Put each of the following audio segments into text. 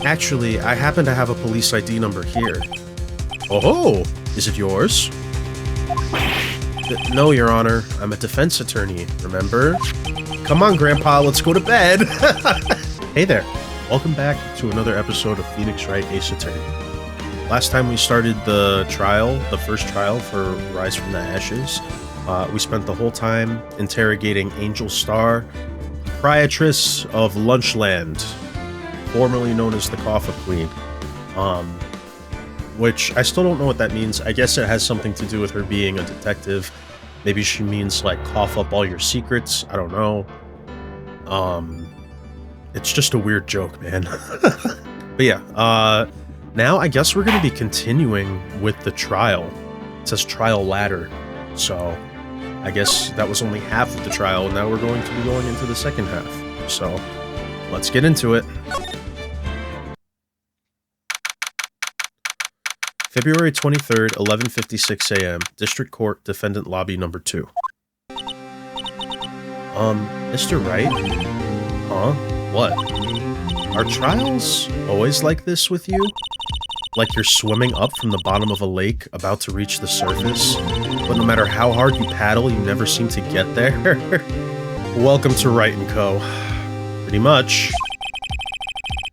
Actually, I happen to have a police ID number here. Oh, is it yours? No, Your Honor. I'm a defense attorney, remember? Come on, Grandpa, let's go to bed! Hey there. Welcome back to another episode of Phoenix Wright Ace Attorney. Last time we started the trial, the first trial for Rise from the Ashes, we spent the whole time interrogating Angel Star, proprietress of Lunchland, formerly known as the Coffin Queen, which I still don't know what that means. I guess it has something to do with her being a detective. Maybe she means, like, cough up all your secrets. I don't know. It's just a weird joke, man. But yeah, now I guess we're going to be continuing with the trial. It says trial ladder, so I guess that was only half of the trial, and now we're going to be going into the second half. So let's get into it. February 23rd, 11:56 a.m. District Court, Defendant Lobby Number 2. Mr. Wright? Huh? What? Are trials always like this with you? Like you're swimming up from the bottom of a lake, about to reach the surface, but no matter how hard you paddle, you never seem to get there? Welcome to Wright & Co. Pretty much.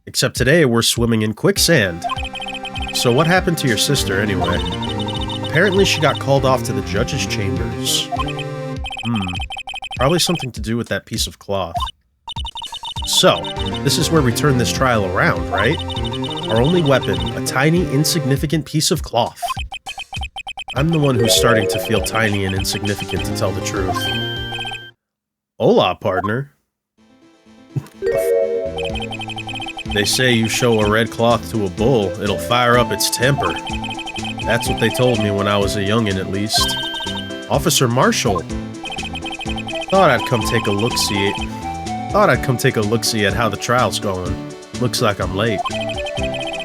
Except today we're swimming in quicksand. So what happened to your sister, anyway? Apparently she got called off to the judge's chambers. Probably something to do with that piece of cloth. So, this is where we turn this trial around, right? Our only weapon, a tiny, insignificant piece of cloth. I'm the one who's starting to feel tiny and insignificant, to tell the truth. Hola, partner. They say you show a red cloth to a bull, it'll fire up its temper. That's what they told me when I was a youngin', at least. Officer Marshall. Thought I'd come take a look-see. at how the trial's going. Looks like I'm late.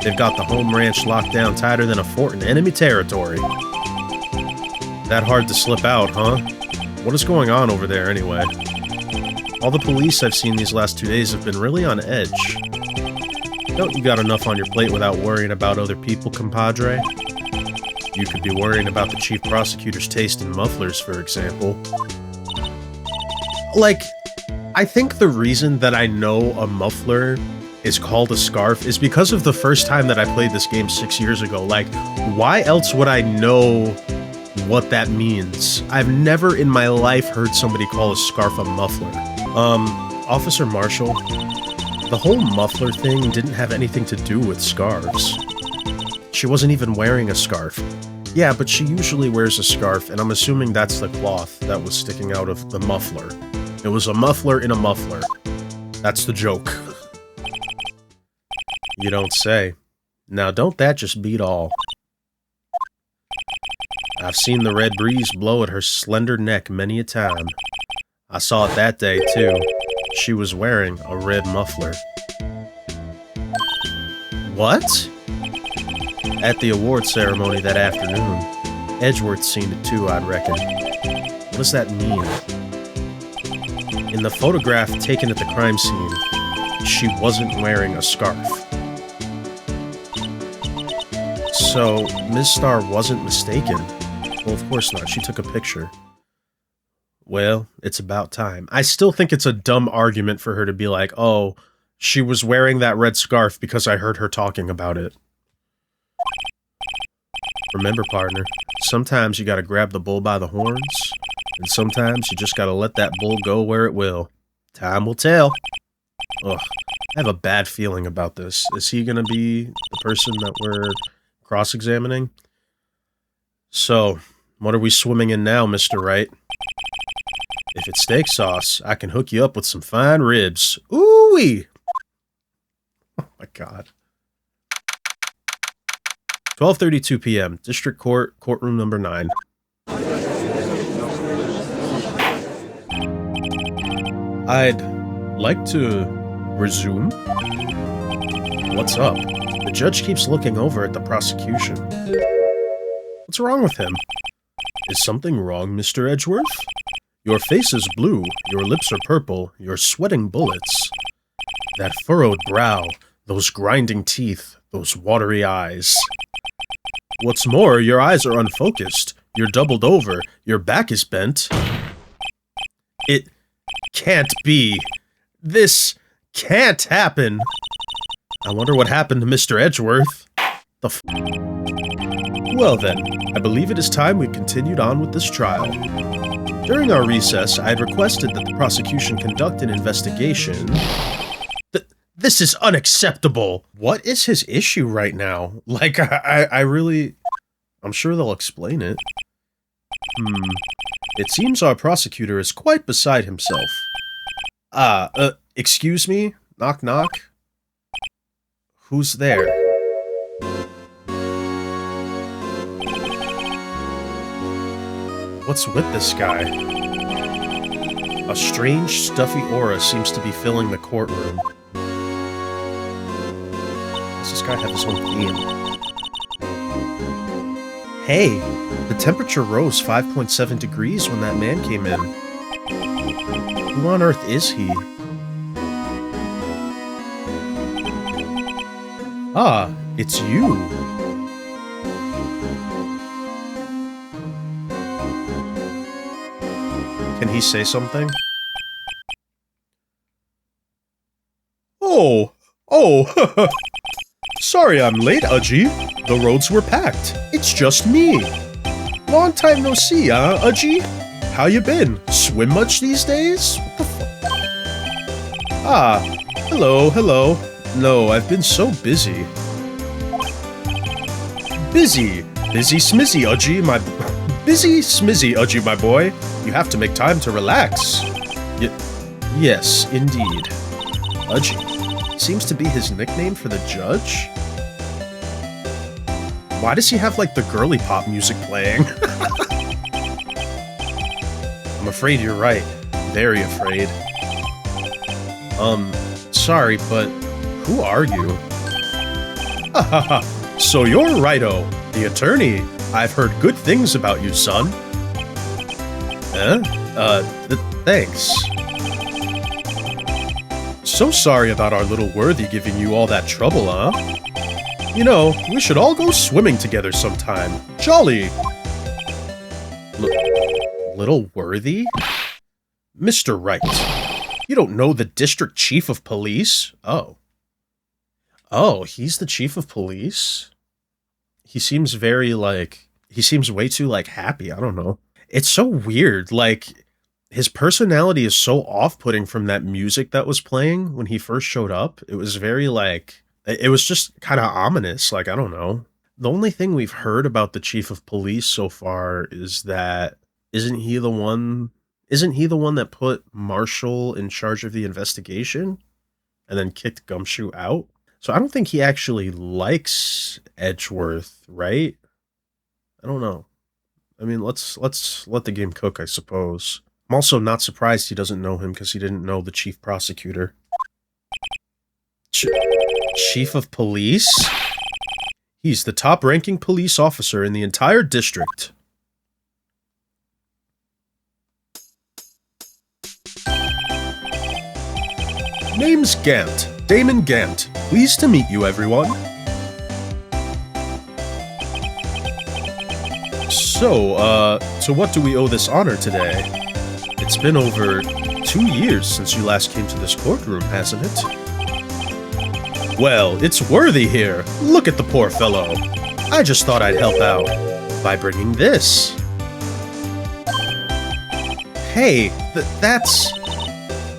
They've got the home ranch locked down tighter than a fort in enemy territory. That hard to slip out, huh? What is going on over there, anyway? All the police I've seen these last 2 days have been really on edge. Don't you got enough on your plate without worrying about other people, compadre? You could be worrying about the chief prosecutor's taste in mufflers, for example. Like, I think the reason that I know a muffler is called a scarf is because of the first time that I played this game 6 years ago. Like, why else would I know what that means? I've never in my life heard somebody call a scarf a muffler. Officer Marshall, the whole muffler thing didn't have anything to do with scarves. She wasn't even wearing a scarf. Yeah, but she usually wears a scarf, and I'm assuming that's the cloth that was sticking out of the muffler. It was a muffler in a muffler. That's the joke. You don't say. Now don't that just beat all? I've seen the red breeze blow at her slender neck many a time. I saw it that day, too. She was wearing a red muffler. What? At the award ceremony that afternoon. Edgeworth seen it too, I'd reckon. What does that mean? In the photograph taken at the crime scene, she wasn't wearing a scarf. So, Ms. Starr wasn't mistaken. Well, of course not. She took a picture. Well, it's about time. I still think it's a dumb argument for her to be like, oh, she was wearing that red scarf because I heard her talking about it. Remember, partner, sometimes you gotta grab the bull by the horns, and sometimes you just gotta let that bull go where it will. Time will tell. Ugh, I have a bad feeling about this. Is he gonna be the person that we're cross-examining? So, what are we swimming in now, Mr. Wright? If it's steak sauce, I can hook you up with some fine ribs. Ooh-wee! Oh my god. 12:32 p.m. District Court, courtroom number 9. I'd like to resume. What's up? The judge keeps looking over at the prosecution. What's wrong with him? Is something wrong, Mr. Edgeworth? Your face is blue, your lips are purple, you're sweating bullets. That furrowed brow, Those grinding teeth, those watery eyes. What's more, your eyes are unfocused. You're doubled over. Your back is bent. It can't be. This can't happen. I wonder what happened to Mr. Edgeworth. Well then, I believe it is time we continued on with this trial. During our recess, I had requested that the prosecution conduct an investigation. This is unacceptable! What is his issue right now? Like, I really... I'm sure they'll explain it. It seems our prosecutor is quite beside himself. Excuse me? Knock knock? Who's there? What's with this guy? A strange, stuffy aura seems to be filling the courtroom. Does this guy have his own theme? Hey, the temperature rose 5.7 degrees when that man came in. Who on earth is he? Ah, it's you. Can he say something? Oh! Sorry I'm late, Udgy. The roads were packed. It's just me. Long time no see, huh, Udgy? How you been? Swim much these days? What the fuck? Ah, hello. No, I've been so busy. Busy smizzy, Udgy, my... Busy smizzy, Udgy, my boy. You have to make time to relax. Yes, indeed. Udgy. Seems to be his nickname for the judge? Why does he have, like, the girly pop music playing? I'm afraid you're right. Very afraid. Sorry, but who are you? So you're Righto, the attorney. I've heard good things about you, son. Thanks. So sorry about our little worthy giving you all that trouble, huh? You know, we should all go swimming together sometime. Jolly! Little worthy? Mr. Wright, you don't know the district chief of police? Oh. Oh, he's the chief of police? He seems very, like... He seems way too, like, happy. I don't know. It's so weird. Like, his personality is so off-putting from that music that was playing when he first showed up. It was very, like... It was just kind of ominous. Like, I don't know. The only thing we've heard about the chief of police so far is that... Isn't he the one that put Marshall in charge of the investigation? And then kicked Gumshoe out? So I don't think he actually likes Edgeworth, right? I don't know. I mean, let's let the game cook, I suppose. I'm also not surprised he doesn't know him because he didn't know the chief prosecutor. Chief of police? He's the top-ranking police officer in the entire district. Name's Gant. Damon Gant. Pleased to meet you, everyone. So, to what do we owe this honor today? It's been over 2 years since you last came to this courtroom, hasn't it? Well, it's Worthy here. Look at the poor fellow. I just thought I'd help out by bringing this. Hey, that's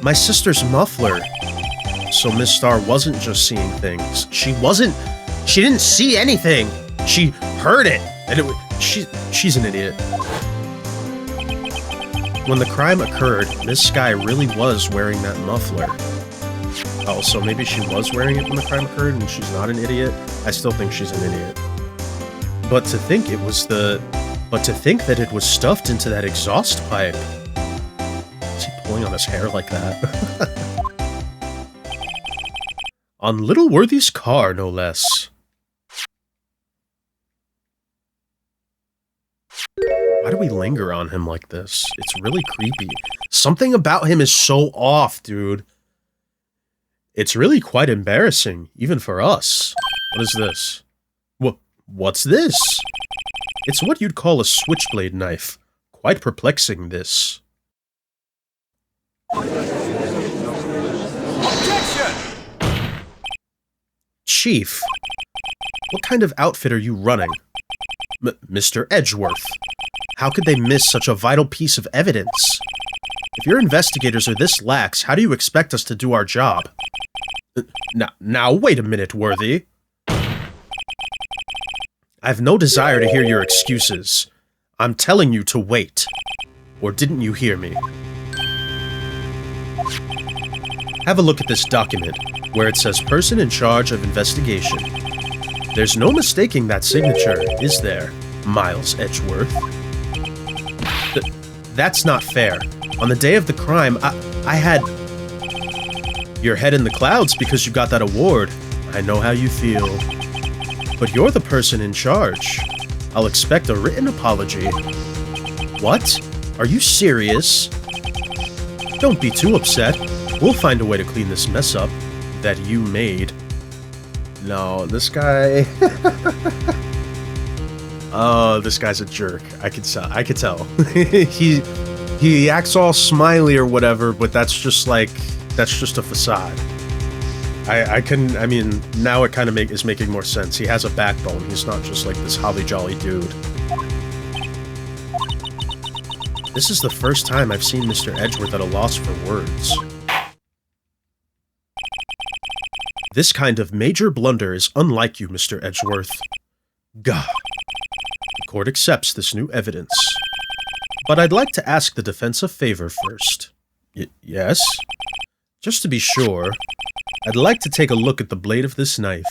my sister's muffler. So Miss Star wasn't just seeing things. She didn't see anything. She heard it. And she's an idiot. When the crime occurred, Miss Sky really was wearing that muffler. Oh, so maybe she was wearing it when the crime occurred and she's not an idiot? I still think she's an idiot. But to think that it was stuffed into that exhaust pipe. Is he pulling on his hair like that? On Little Worthy's car, no less. Why do we linger on him like this? It's really creepy. Something about him is so off, dude. It's really quite embarrassing, even for us. What is this? What's this? It's what you'd call a switchblade knife. Quite perplexing, this. Objection! Chief, what kind of outfit are you running? Mr. Edgeworth, how could they miss such a vital piece of evidence? If your investigators are this lax, how do you expect us to do our job? Now, wait a minute, Worthy. I have no desire to hear your excuses. I'm telling you to wait. Or didn't you hear me? Have a look at this document, where it says person in charge of investigation. There's no mistaking that signature, is there, Miles Edgeworth? That's not fair. On the day of the crime, I had your head in the clouds because you got that award. I know how you feel. But you're the person in charge. I'll expect a written apology. What? Are you serious? Don't be too upset. We'll find a way to clean this mess up that you made. No, this guy... Oh, this guy's a jerk. I could tell. He acts all smiley or whatever, but that's just a facade. I mean, now it kind of is making more sense. He has a backbone. He's not just like this holly jolly dude. This is the first time I've seen Mr. Edgeworth at a loss for words. This kind of major blunder is unlike you, Mr. Edgeworth. God. The court accepts this new evidence. But I'd like to ask the defense a favor first. Yes? Just to be sure, I'd like to take a look at the blade of this knife.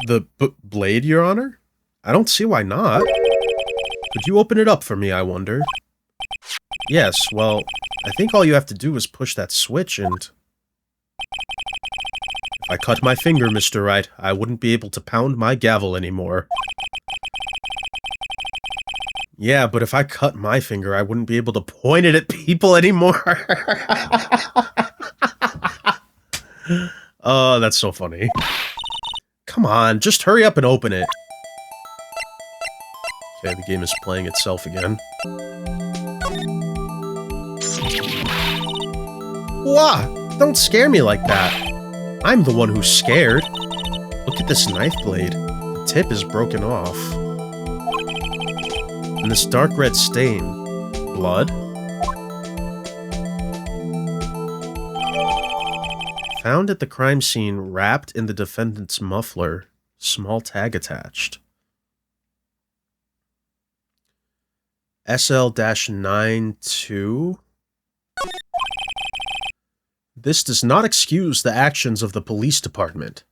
The blade, Your Honor? I don't see why not. Could you open it up for me, I wonder? Yes, well, I think all you have to do is push that switch and... If I cut my finger, Mr. Wright, I wouldn't be able to pound my gavel anymore. Yeah, but if I cut my finger, I wouldn't be able to point it at people anymore. Oh, that's so funny. Come on, just hurry up and open it. Okay, the game is playing itself again. Wah! Don't scare me like that. I'm the one who's scared. Look at this knife blade. The tip is broken off. And this dark red stain. Blood? Found at the crime scene, wrapped in the defendant's muffler. Small tag attached. SL-92? This does not excuse the actions of the police department.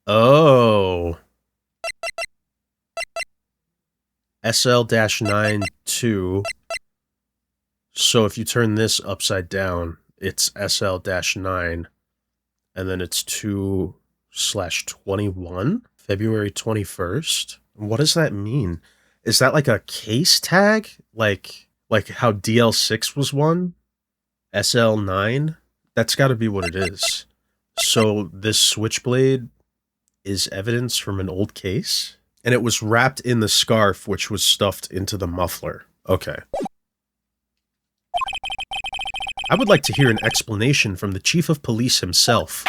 Oh. SL-92. So if you turn this upside down, it's SL-9, and then it's 2/21? February 21st? What does that mean? Is that like a case tag? Like how DL6 was one? SL9? That's gotta be what it is. So this switchblade is evidence from an old case? And it was wrapped in the scarf, which was stuffed into the muffler. Okay. I would like to hear an explanation from the chief of police himself.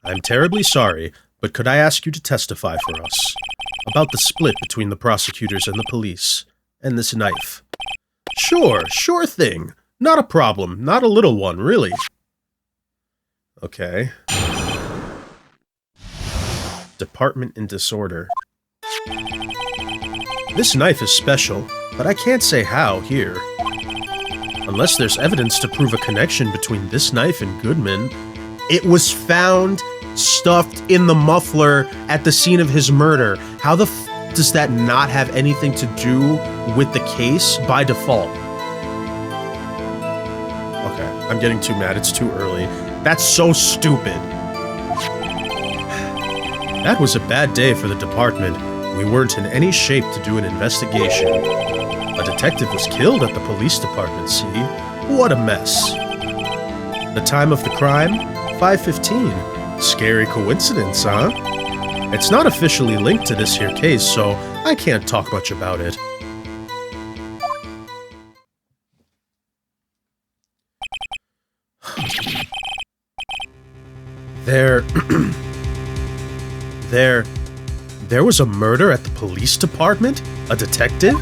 I'm terribly sorry, but could I ask you to testify for us about the split between the prosecutors and the police, and this knife? Sure thing. Not a problem, not a little one, really. Okay. Department in disorder. This knife is special, but I can't say how here. Unless there's evidence to prove a connection between this knife and Goodman. It was found stuffed in the muffler at the scene of his murder. How the f does that not have anything to do with the case by default? Okay, I'm getting too mad. It's too early. That's so stupid. That was a bad day for the department. We weren't in any shape to do an investigation. A detective was killed at the police department, see? What a mess. The time of the crime? 5:15. Scary coincidence, huh? It's not officially linked to this here case, so I can't talk much about it. There was a murder at the police department? A detective?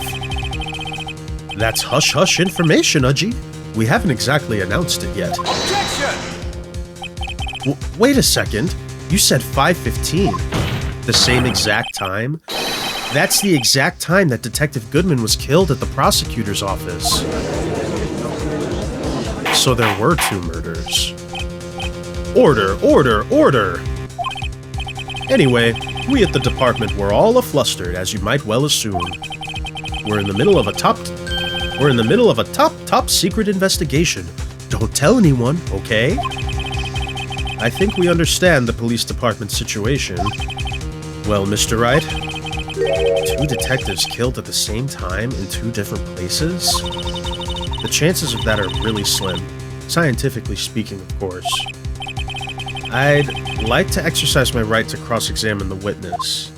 That's hush-hush information, Udgy. We haven't exactly announced it yet. Objection! Wait a second. You said 5:15. The same exact time? That's the exact time that Detective Goodman was killed at the prosecutor's office. So there were 2 murders. Order, order, order! Anyway, we at the department were all aflustered, as you might well assume. We're in the middle of a top secret investigation. Don't tell anyone, okay? I think we understand the police department's situation. Well, Mr. Wright, 2 detectives killed at the same time in 2 different places? The chances of that are really slim, scientifically speaking, of course. I'd like to exercise my right to cross-examine the witness.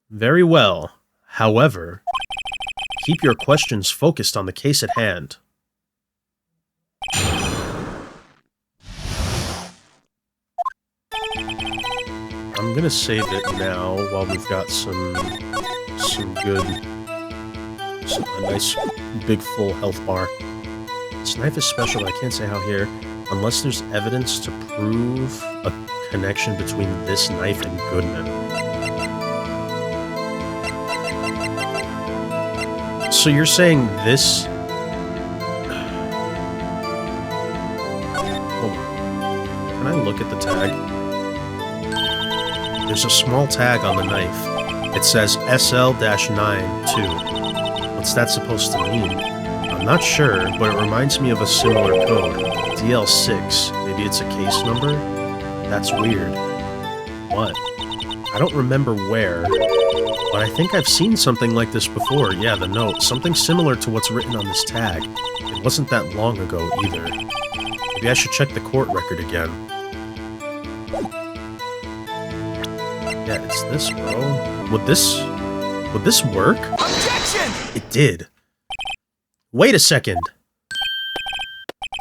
Very well. However, keep your questions focused on the case at hand. I'm gonna save it now while we've got a nice big full health bar. This knife is special, I can't say how here, unless there's evidence to prove a connection between this knife and Goodman. So you're saying this... Hold on. Can I look at the tag? There's a small tag on the knife. It says SL-92. What's that supposed to mean? I'm not sure, but it reminds me of a similar code. DL6. Maybe it's a case number? That's weird. What? I don't remember where, but I think I've seen something like this before. Yeah, the note. Something similar to what's written on this tag. It wasn't that long ago, either. Maybe I should check the court record again. Yeah, it's this, bro. Would this work? Objection! It did. Wait a second.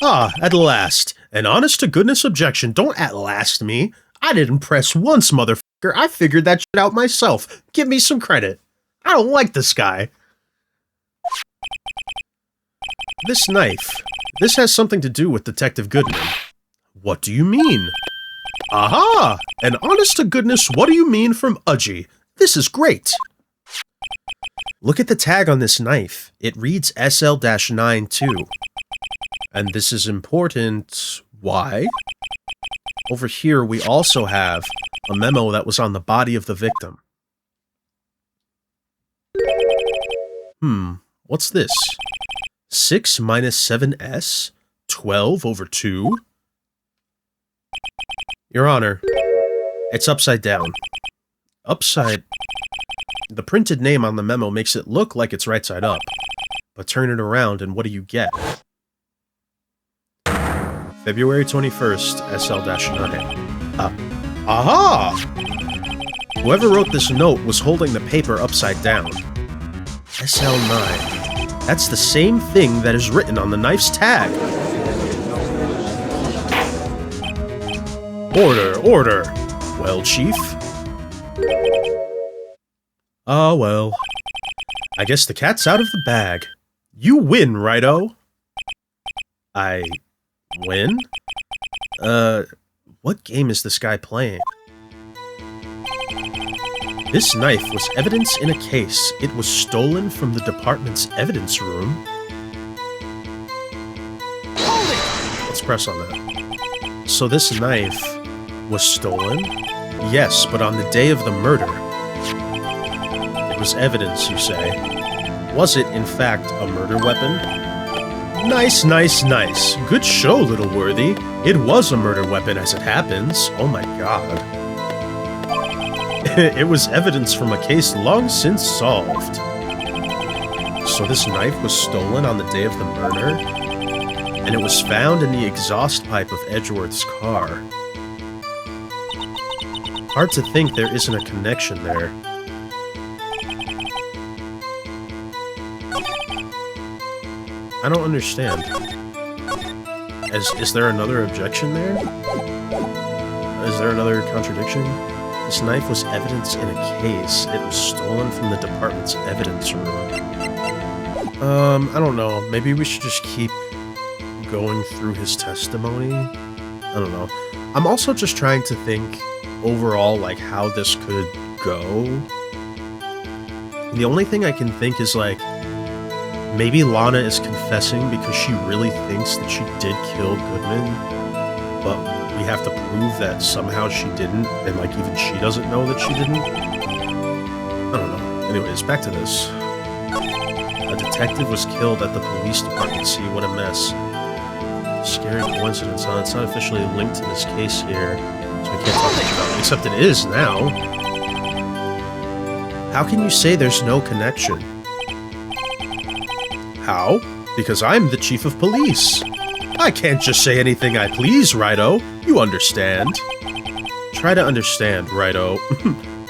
Ah, at last. An honest-to-goodness objection. Don't at last me. I didn't press once, motherfucker. I figured that shit out myself. Give me some credit. I don't like this guy. This knife. This has something to do with Detective Goodman. What do you mean? Aha! An honest-to-goodness what do you mean from Udgy. This is great. Look at the tag on this knife. It reads SL-92. And this is important. Why? Over here, we also have a memo that was on the body of the victim. What's this? 6 minus 7s? 12 over 2? Your Honor, it's upside down. Upside... The printed name on the memo makes it look like it's right side up. But turn it around and what do you get? February 21st, SL-9. Aha! Whoever wrote this note was holding the paper upside down. SL-9. That's the same thing that is written on the knife's tag. Order, order. Well, Chief? Oh, well. I guess the cat's out of the bag. You win, righto. I... win? What game is this guy playing? This knife was evidence in a case. It was stolen from the department's evidence room. Hold it! Let's press on that. So this knife was stolen? Yes, but on the day of the murder. It was evidence, you say. Was it, in fact, a murder weapon? Nice, nice, nice. Good show, little worthy. It was a murder weapon as it happens. Oh my god. It was evidence from a case long since solved. So this knife was stolen on the day of the murder, and it was found in the exhaust pipe of Edgeworth's car. Hard to think there isn't a connection there. I don't understand. Is there another objection there? Is there another contradiction? This knife was evidence in a case. It was stolen from the department's evidence room. I don't know. Maybe we should just keep going through his testimony? I don't know. I'm also just trying to think overall, like, how this could go. The only thing I can think is, like, maybe Lana is confessing because she really thinks that she did kill Goodman, but we have to prove that somehow she didn't, and, like, even she doesn't know that she didn't. I don't know. Anyways, back to this. A detective was killed at the police department. See, what a mess. Scary coincidence, huh? It's not officially linked to this case here, so we can't talk much about it, except it is now. How can you say there's no connection? How? Because I'm the chief of police. I can't just say anything I please, Righto. You understand. Try to understand, Righto.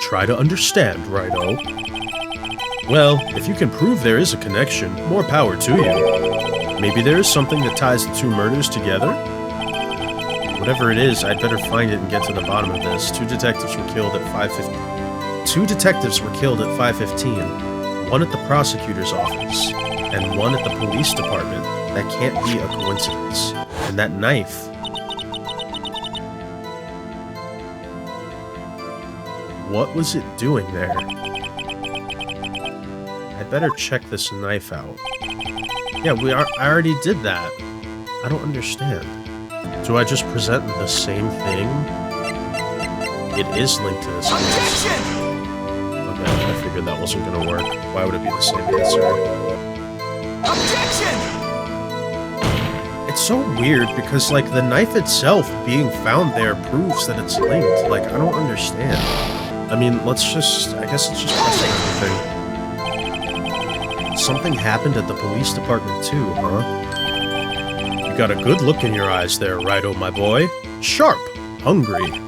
Try to understand, Righto. Well, if you can prove there is a connection, more power to you. Maybe there is something that ties the two murders together? Whatever it is, I'd better find it and get to the bottom of this. Two detectives were killed at 5:15. Two detectives were killed at 5:15. One at the prosecutor's office, and one at the police department. That can't be a coincidence. And that knife. What was it doing there? I'd better check this knife out. Yeah, I already did that. I don't understand. Do I just present the same thing? It is linked to this. Objection! Okay, I figured that wasn't gonna work. Why would it be the same answer? Objection! It's so weird because, like, the knife itself being found there proves that it's linked. Like, I don't understand. I mean, I guess let's just press everything. Something happened at the police department too, huh? You got a good look in your eyes there, Righto, my boy. Sharp, hungry.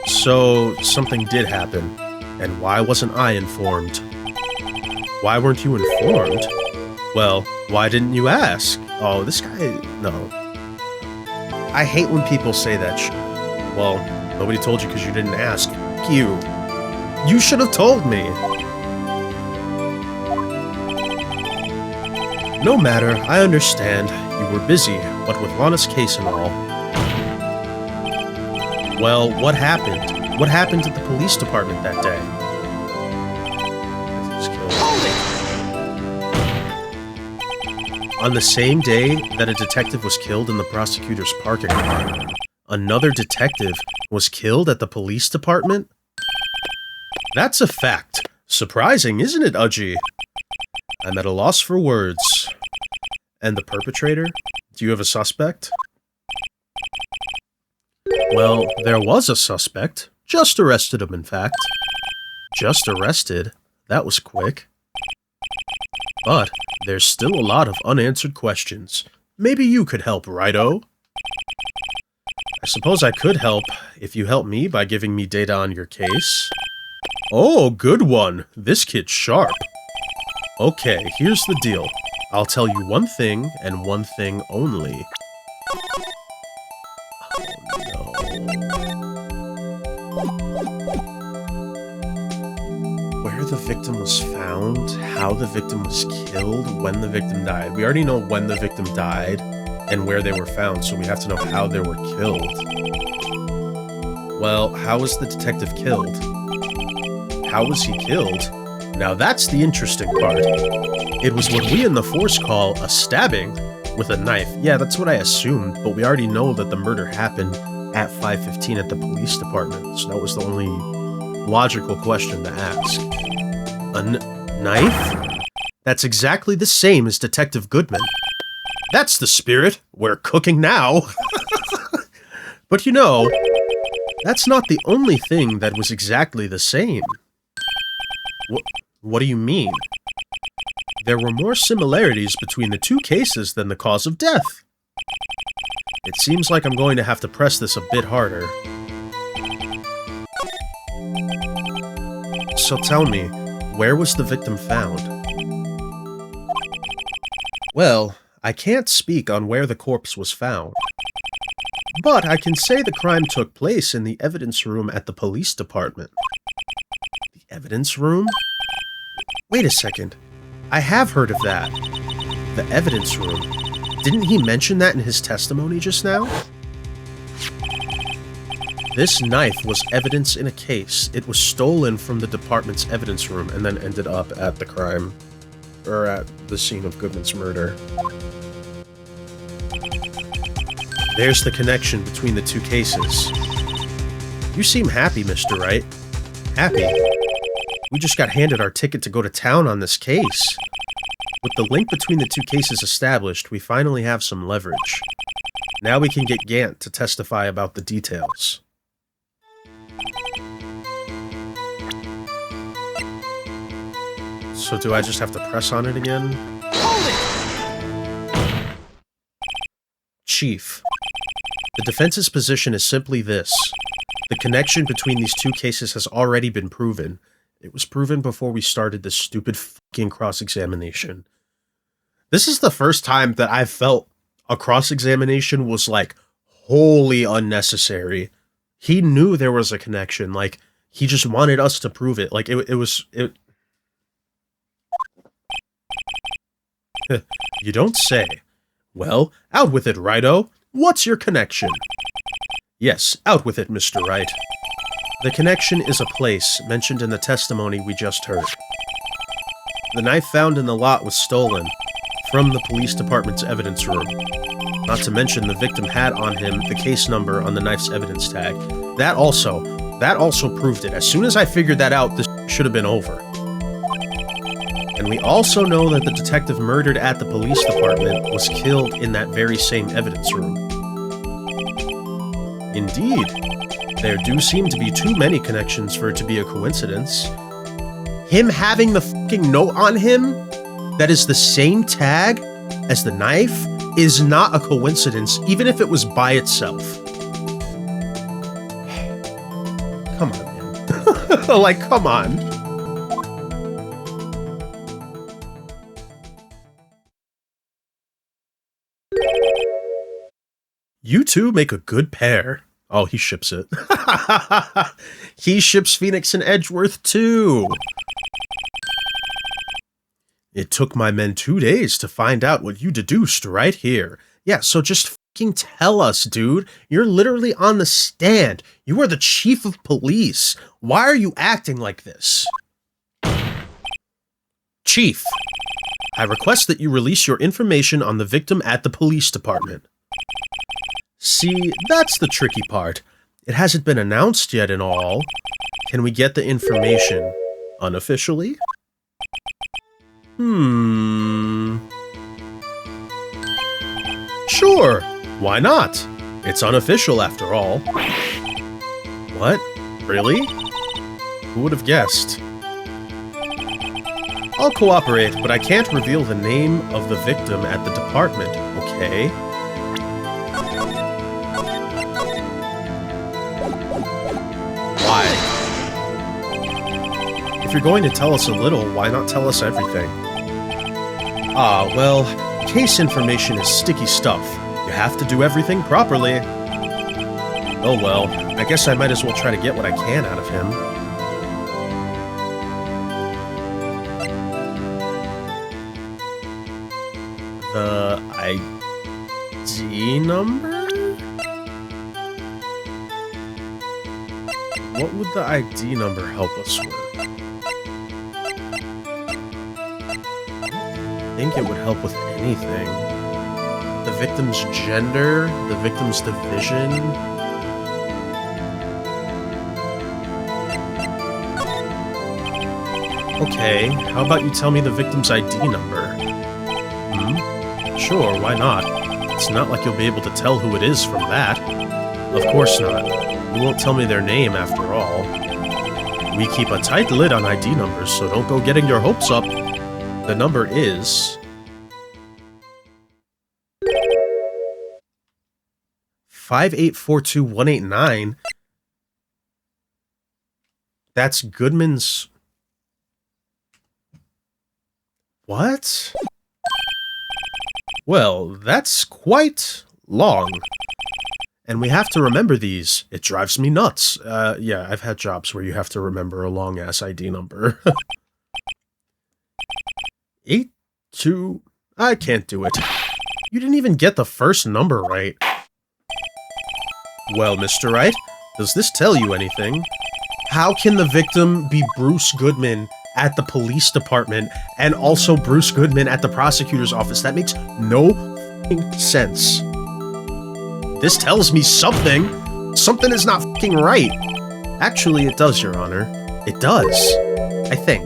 So, something did happen. And why wasn't I informed? Why weren't you informed? Well, why didn't you ask? Oh, this guy... No. I hate when people say that shit. Well, nobody told you because you didn't ask. Fuck you. You should have told me. No matter, I understand. You were busy, what with Lana's case and all. Well, what happened? What happened at the police department that day? On the same day that a detective was killed in the prosecutor's parking lot, another detective was killed at the police department? That's a fact. Surprising, isn't it, Udgy? I'm at a loss for words. And the perpetrator? Do you have a suspect? Well, there was a suspect. Just arrested him, in fact. Just arrested? That was quick. But there's still a lot of unanswered questions. Maybe you could help, Righto? I suppose I could help if you help me by giving me data on your case. Oh, good one. This kid's sharp. Okay, here's the deal. I'll tell you one thing, and one thing only. Oh, no. Where the victim was found, how the victim was killed, when the victim died. We already know when the victim died, and where they were found, so we have to know how they were killed. Well, how was the detective killed? How was he killed? Now that's the interesting part. It was what we in the Force call a stabbing with a knife. Yeah, that's what I assumed, but we already know that the murder happened at 5:15 at the police department, so that was the only logical question to ask. A knife? That's exactly the same as Detective Goodman. That's the spirit. We're cooking now. But you know, That's not the only thing that was exactly the same. What do you mean? There were more similarities between the two cases than the cause of death. It seems like I'm going to have to press this a bit harder. So tell me, where was the victim found? Well, I can't speak on where the corpse was found. But I can say the crime took place in the evidence room at the police department. The evidence room? Wait a second. I have heard of that. The evidence room. Didn't he mention that in his testimony just now? This knife was evidence in a case. It was stolen from the department's evidence room and then ended up at the crime, or at the scene of Goodman's murder. There's the connection between the two cases. You seem happy, Mr. Wright. Happy. We just got handed our ticket to go to town on this case. With the link between the two cases established, we finally have some leverage. Now we can get Gant to testify about the details. So do I just have to press on it again? Hold it! Chief, the defense's position is simply this. The connection between these two cases has already been proven. It was proven before we started this stupid fucking cross-examination. This is the first time that I've felt a cross-examination was, like, wholly unnecessary. He knew there was a connection. Like, he just wanted us to prove it. Like, it was... You don't say. Well, out with it, Righto. What's your connection? Yes, out with it, Mr. Wright. The connection is a place mentioned in the testimony we just heard. The knife found in the lot was stolen from the police department's evidence room. Not to mention the victim had on him the case number on the knife's evidence tag. That also proved it. As soon as I figured that out, this should have been over. And we also know that the detective murdered at the police department was killed in that very same evidence room. Indeed, there do seem to be too many connections for it to be a coincidence. Him having the fucking note on him that is the same tag as the knife is not a coincidence, even if it was by itself. Come on, man. Like, come on. You two make a good pair. Oh, he ships it. He ships Phoenix and Edgeworth, too. It took my men 2 days to find out what you deduced right here. Yeah, so just fucking tell us, dude. You're literally on the stand. You are the chief of police. Why are you acting like this? Chief, I request that you release your information on the victim at the police department. See, that's the tricky part. It hasn't been announced yet and all. Can we get the information unofficially? Sure, why not? It's unofficial after all. What? Really? Who would have guessed? I'll cooperate, but I can't reveal the name of the victim at the department, okay? Why? If you're going to tell us a little, why not tell us everything? Ah, well, case information is sticky stuff. You have to do everything properly. Oh well, I guess I might as well try to get what I can out of him. The ID number? What would the ID number help us with? I think it would help with anything. The victim's gender, the victim's division. Okay, how about you tell me the victim's ID number? Sure, why not? It's not like you'll be able to tell who it is from that. Of course not. You won't tell me their name after all. We keep a tight lid on ID numbers, so don't go getting your hopes up. The number is 5842189. That's Goodman's... What? Well, that's quite long. And we have to remember these. It drives me nuts. Yeah, I've had jobs where you have to remember a long-ass ID number. 82... I can't do it. You didn't even get the first number right. Well, Mr. Wright, does this tell you anything? How can the victim be Bruce Goodman at the police department and also Bruce Goodman at the prosecutor's office? That makes no f***ing sense. This tells me something. Something is not f***ing right. Actually, it does, Your Honor. It does. I think.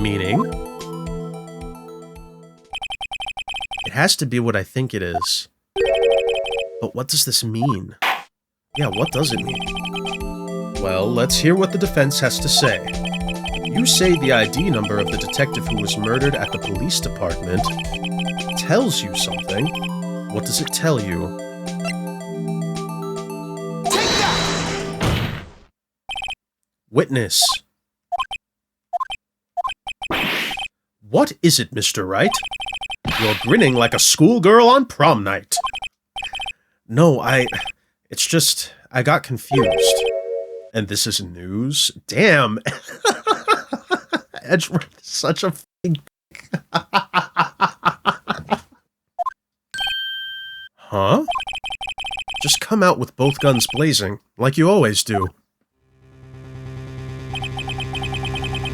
Meaning? It has to be what I think it is. But what does this mean? Yeah, what does it mean? Well, let's hear what the defense has to say. You say the ID number of the detective who was murdered at the police department tells you something. What does it tell you? Take that! Witness. What is it, Mr. Wright? You're grinning like a schoolgirl on prom night. No, it's just, I got confused. And this is news? Damn. Edgeworth is such a f***ing Huh? Just come out with both guns blazing, like you always do.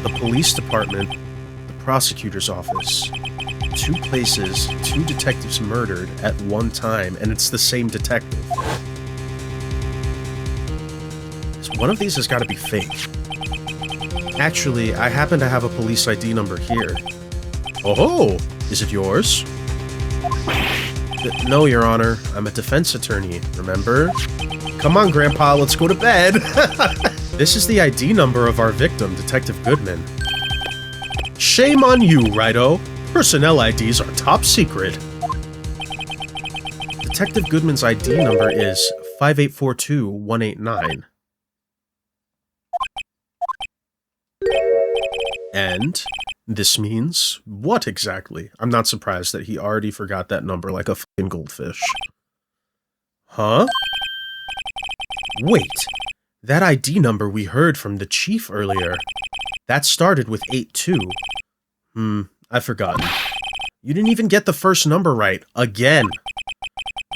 The police department, the prosecutor's office. 2 places, 2 detectives murdered at one time, and it's the same detective. One of these has got to be fake. Actually, I happen to have a police ID number here. Oh, is it yours? No, Your Honor. I'm a defense attorney, remember? Come on, Grandpa, let's go to bed. This is the ID number of our victim, Detective Goodman. Shame on you, Righto. Personnel IDs are top secret. Detective Goodman's ID number is 5842189. And this means what exactly? I'm not surprised that he already forgot that number like a fucking goldfish. Huh? Wait, that ID number we heard from the chief earlier, that started with 82. I've forgotten. You didn't even get the first number right, again.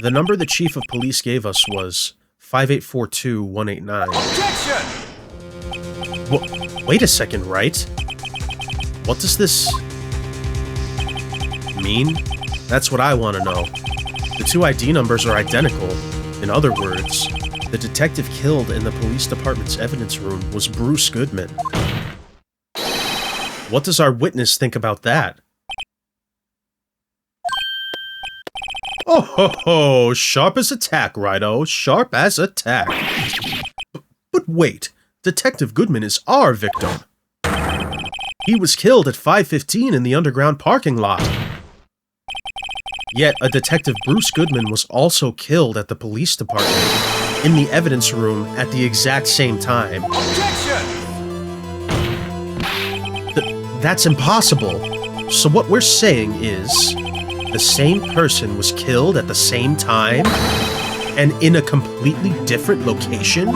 The number the chief of police gave us was 5842189. Objection! Wait a second, Wright. What does this mean? That's what I want to know. The 2 ID numbers are identical. In other words, the detective killed in the police department's evidence room was Bruce Goodman. What does our witness think about that? Oh ho ho! Sharp as a tack, Righto. Sharp as a tack. But wait, Detective Goodman is our victim. He was killed at 5:15 in the underground parking lot. Yet, a Detective Bruce Goodman was also killed at the police department, in the evidence room at the exact same time. Objection! That's impossible. So what we're saying is, the same person was killed at the same time, and in a completely different location?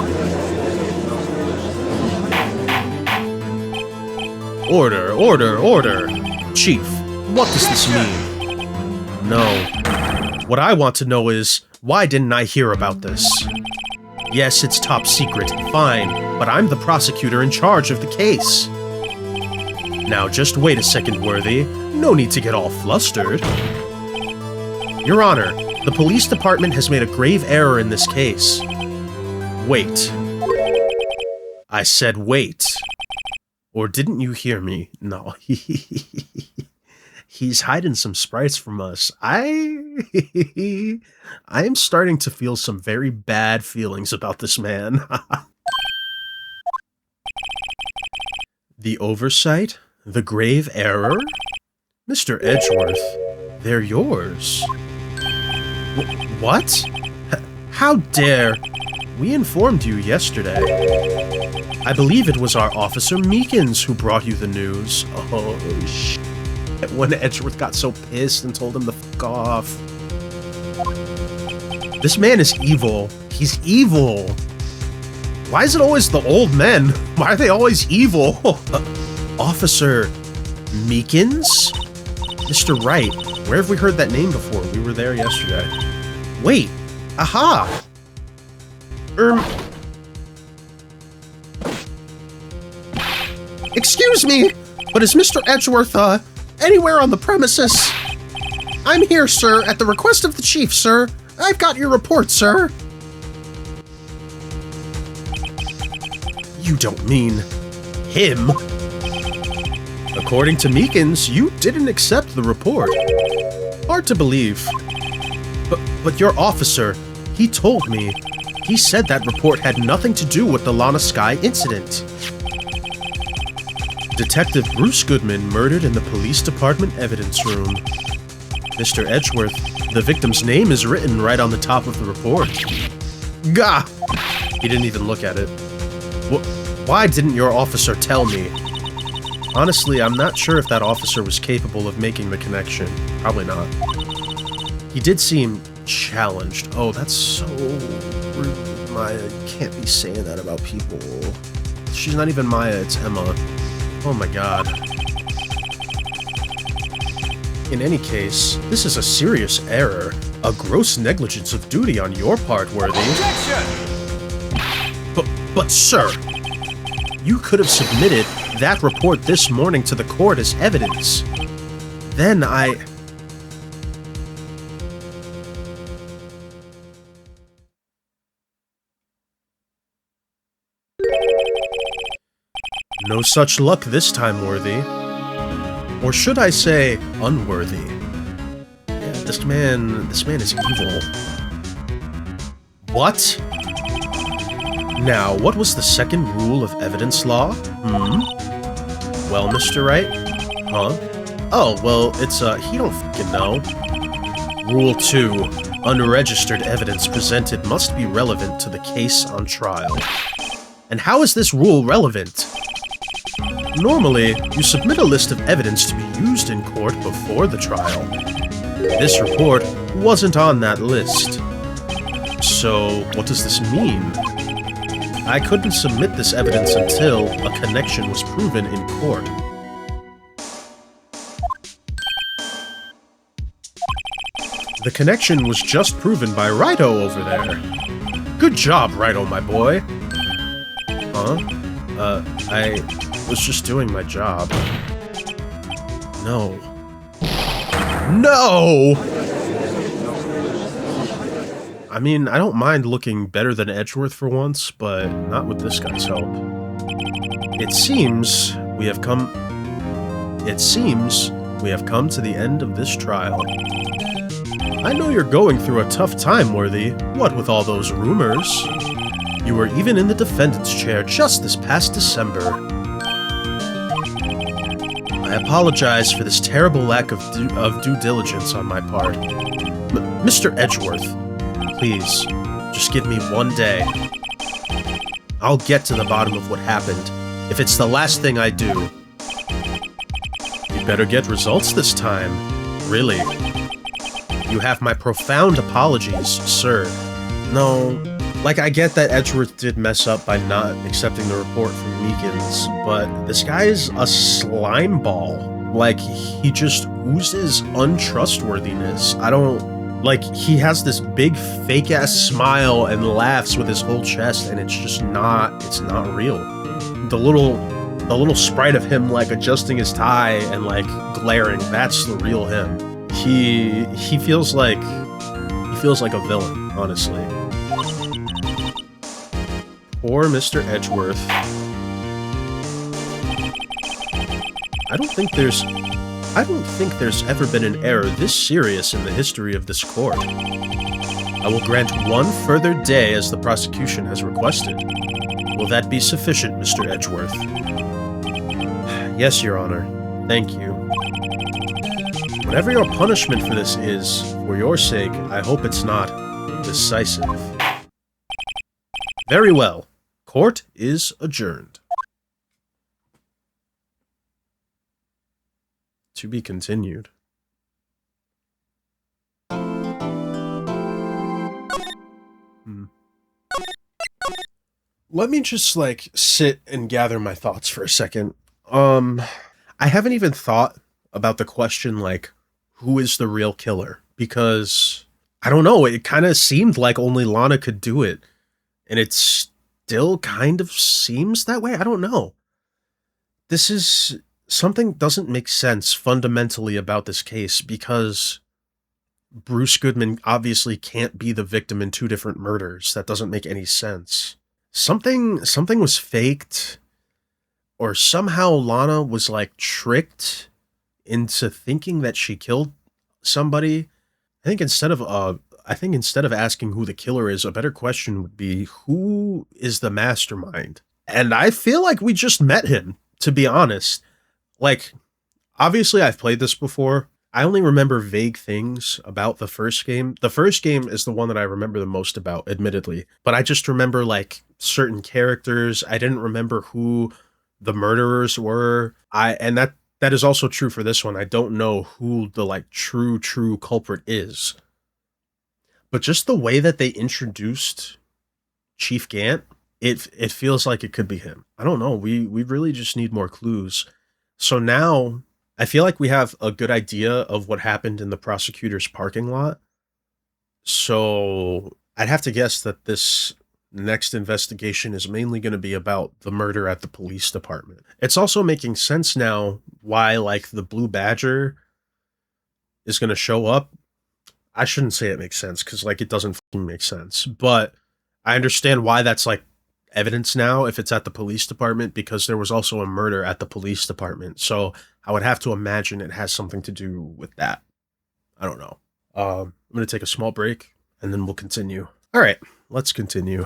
Order, order, order. Chief, what does this mean? No. What I want to know is, why didn't I hear about this? Yes, it's top secret, fine, but I'm the prosecutor in charge of the case. Now just wait a second, Worthy. No need to get all flustered. Your Honor, the police department has made a grave error in this case. Wait. I said wait. Or didn't you hear me? No. He's hiding some sprites from us. I am starting to feel some very bad feelings about this man. The oversight? The grave error? Mr. Edgeworth, they're yours. What? How dare? We informed you yesterday. I believe it was our officer Meekins who brought you the news. Oh, shit. When Edgeworth got so pissed and told him to fuck off. This man is evil. He's evil. Why is it always the old men? Why are they always evil? Officer Meekins? Mr. Wright, where have we heard that name before? We were there yesterday. Wait. Aha! Excuse me, but is Mr. Edgeworth, anywhere on the premises? I'm here, sir, at the request of the chief, sir. I've got your report, sir. You don't mean him? According to Meekins, you didn't accept the report. Hard to believe. But your officer, he told me. He said that report had nothing to do with the Lana Sky incident. Detective Bruce Goodman murdered in the police department evidence room. Mr. Edgeworth, the victim's name is written right on the top of the report. Gah! He didn't even look at it. Why didn't your officer tell me? Honestly, I'm not sure if that officer was capable of making the connection. Probably not. He did seem challenged. Oh, that's so rude, Maya. You can't be saying that about people. She's not even Maya, it's Emma. Oh my god. In any case, this is a serious error. A gross negligence of duty on your part, Worthy. Objection! But sir, you could have submitted that report this morning to the court as evidence. Then No such luck this time, Worthy. Or should I say, unworthy. Yeah, this man is evil. What? Now, what was the second rule of evidence law? Well, Mr. Wright? Huh? Oh, well, it's, he don't fucking know. Rule 2. Unregistered evidence presented must be relevant to the case on trial. And how is this rule relevant? Normally, you submit a list of evidence to be used in court before the trial. This report wasn't on that list. So, what does this mean? I couldn't submit this evidence until a connection was proven in court. The connection was just proven by Righto over there. Good job, Righto, my boy. Huh? I was just doing my job. No. No! I mean, I don't mind looking better than Edgeworth for once, but not with this guy's help. It seems we have come to the end of this trial. I know you're going through a tough time, Worthy. What with all those rumors? You were even in the defendant's chair just this past December. I apologize for this terrible lack of due diligence on my part. Mr. Edgeworth, please, just give me one day. I'll get to the bottom of what happened, if it's the last thing I do. You better get results this time. Really. You have my profound apologies, sir. No, like, I get that Edgeworth did mess up by not accepting the report from Meekins, but this guy is a slime ball. Like, he just oozes untrustworthiness. Like, he has this big fake-ass smile and laughs with his whole chest, and it's not real. The little sprite of him, like, adjusting his tie and, like, glaring, that's the real him. He feels like a villain, honestly. Poor Mr. Edgeworth. I don't think there's I don't think there's ever been an error this serious in the history of this court. I will grant one further day as the prosecution has requested. Will that be sufficient, Mr. Edgeworth? Yes, Your Honor. Thank you. Whatever your punishment for this is, for your sake, I hope it's not decisive. Very well. Court is adjourned. To be continued. Let me just, like, sit and gather my thoughts for a second. I haven't even thought about the question, like, who is the real killer? Because, I don't know, it kind of seemed like only Lana could do it. And it still kind of seems that way? I don't know. This is... Something doesn't make sense fundamentally about this case because Bruce Goodman obviously can't be the victim in two different murders. That doesn't make any sense. Something was faked, or somehow Lana was like tricked into thinking that she killed somebody. I think instead of asking who the killer is, a better question would be, who is the mastermind? And I feel like we just met him, to be honest. Like, obviously I've played this before. I only remember vague things about the first game. The first game is the one that I remember the most about, admittedly. But I just remember, like, certain characters. I didn't remember who the murderers were. And that is also true for this one. I don't know who the, like, true culprit is. But just the way that they introduced Chief Gant, it feels like it could be him. I don't know. We really just need more clues. So now, I feel like we have a good idea of what happened in the prosecutor's parking lot. So I'd have to guess that this next investigation is mainly going to be about the murder at the police department. It's also making sense now why, like, the Blue Badger is going to show up. I shouldn't say it makes sense, because, like, it doesn't fucking make sense. But I understand why that's, like, evidence now if it's at the police department, because there was also a murder at the police department. So I would have to imagine it has something to do with that. I don't know. I'm going to take a small break and then we'll continue. All right, let's continue.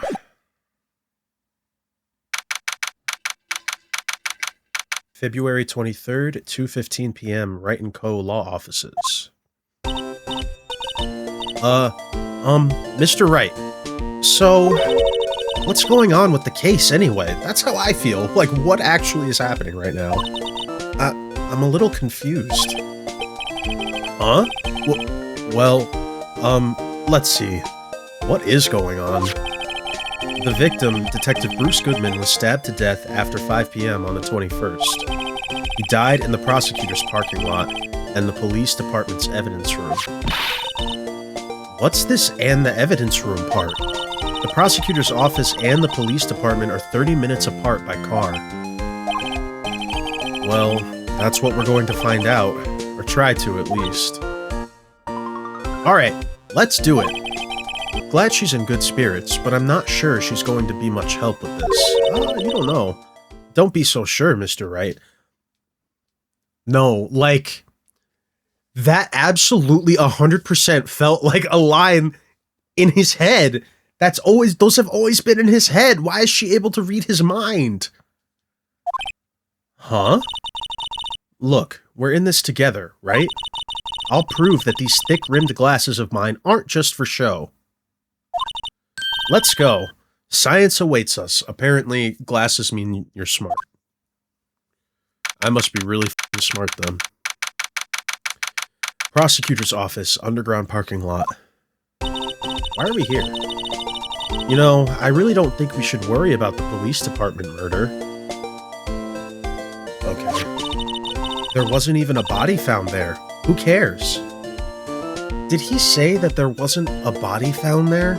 February 23rd, 2:15 p.m., Wright & Co. Law Offices. Mr. Wright. So, what's going on with the case anyway? That's how I feel. Like, what actually is happening right now? I'm a little confused. Huh? Well, let's see. What is going on? The victim, Detective Bruce Goodman, was stabbed to death after 5 p.m. on the 21st. He died in the prosecutor's parking lot and the police department's evidence room. What's this "and the evidence room" part? The prosecutor's office and the police department are 30 minutes apart by car. Well, that's what we're going to find out, or try to at least. Alright, let's do it. Glad she's in good spirits, but I'm not sure she's going to be much help with this. You don't know. Don't be so sure, Mr. Wright. No, like, that absolutely 100% felt like a line in his head. Those have always been in his head. Why is she able to read his mind? Huh? Look, we're in this together, right? I'll prove that these thick-rimmed glasses of mine aren't just for show. Let's go. Science awaits us. Apparently, glasses mean you're smart. I must be really f***ing smart, then. Prosecutor's office, underground parking lot. Why are we here? You know, I really don't think we should worry about the police department murder. Okay. There wasn't even a body found there. Who cares? Did he say that there wasn't a body found there?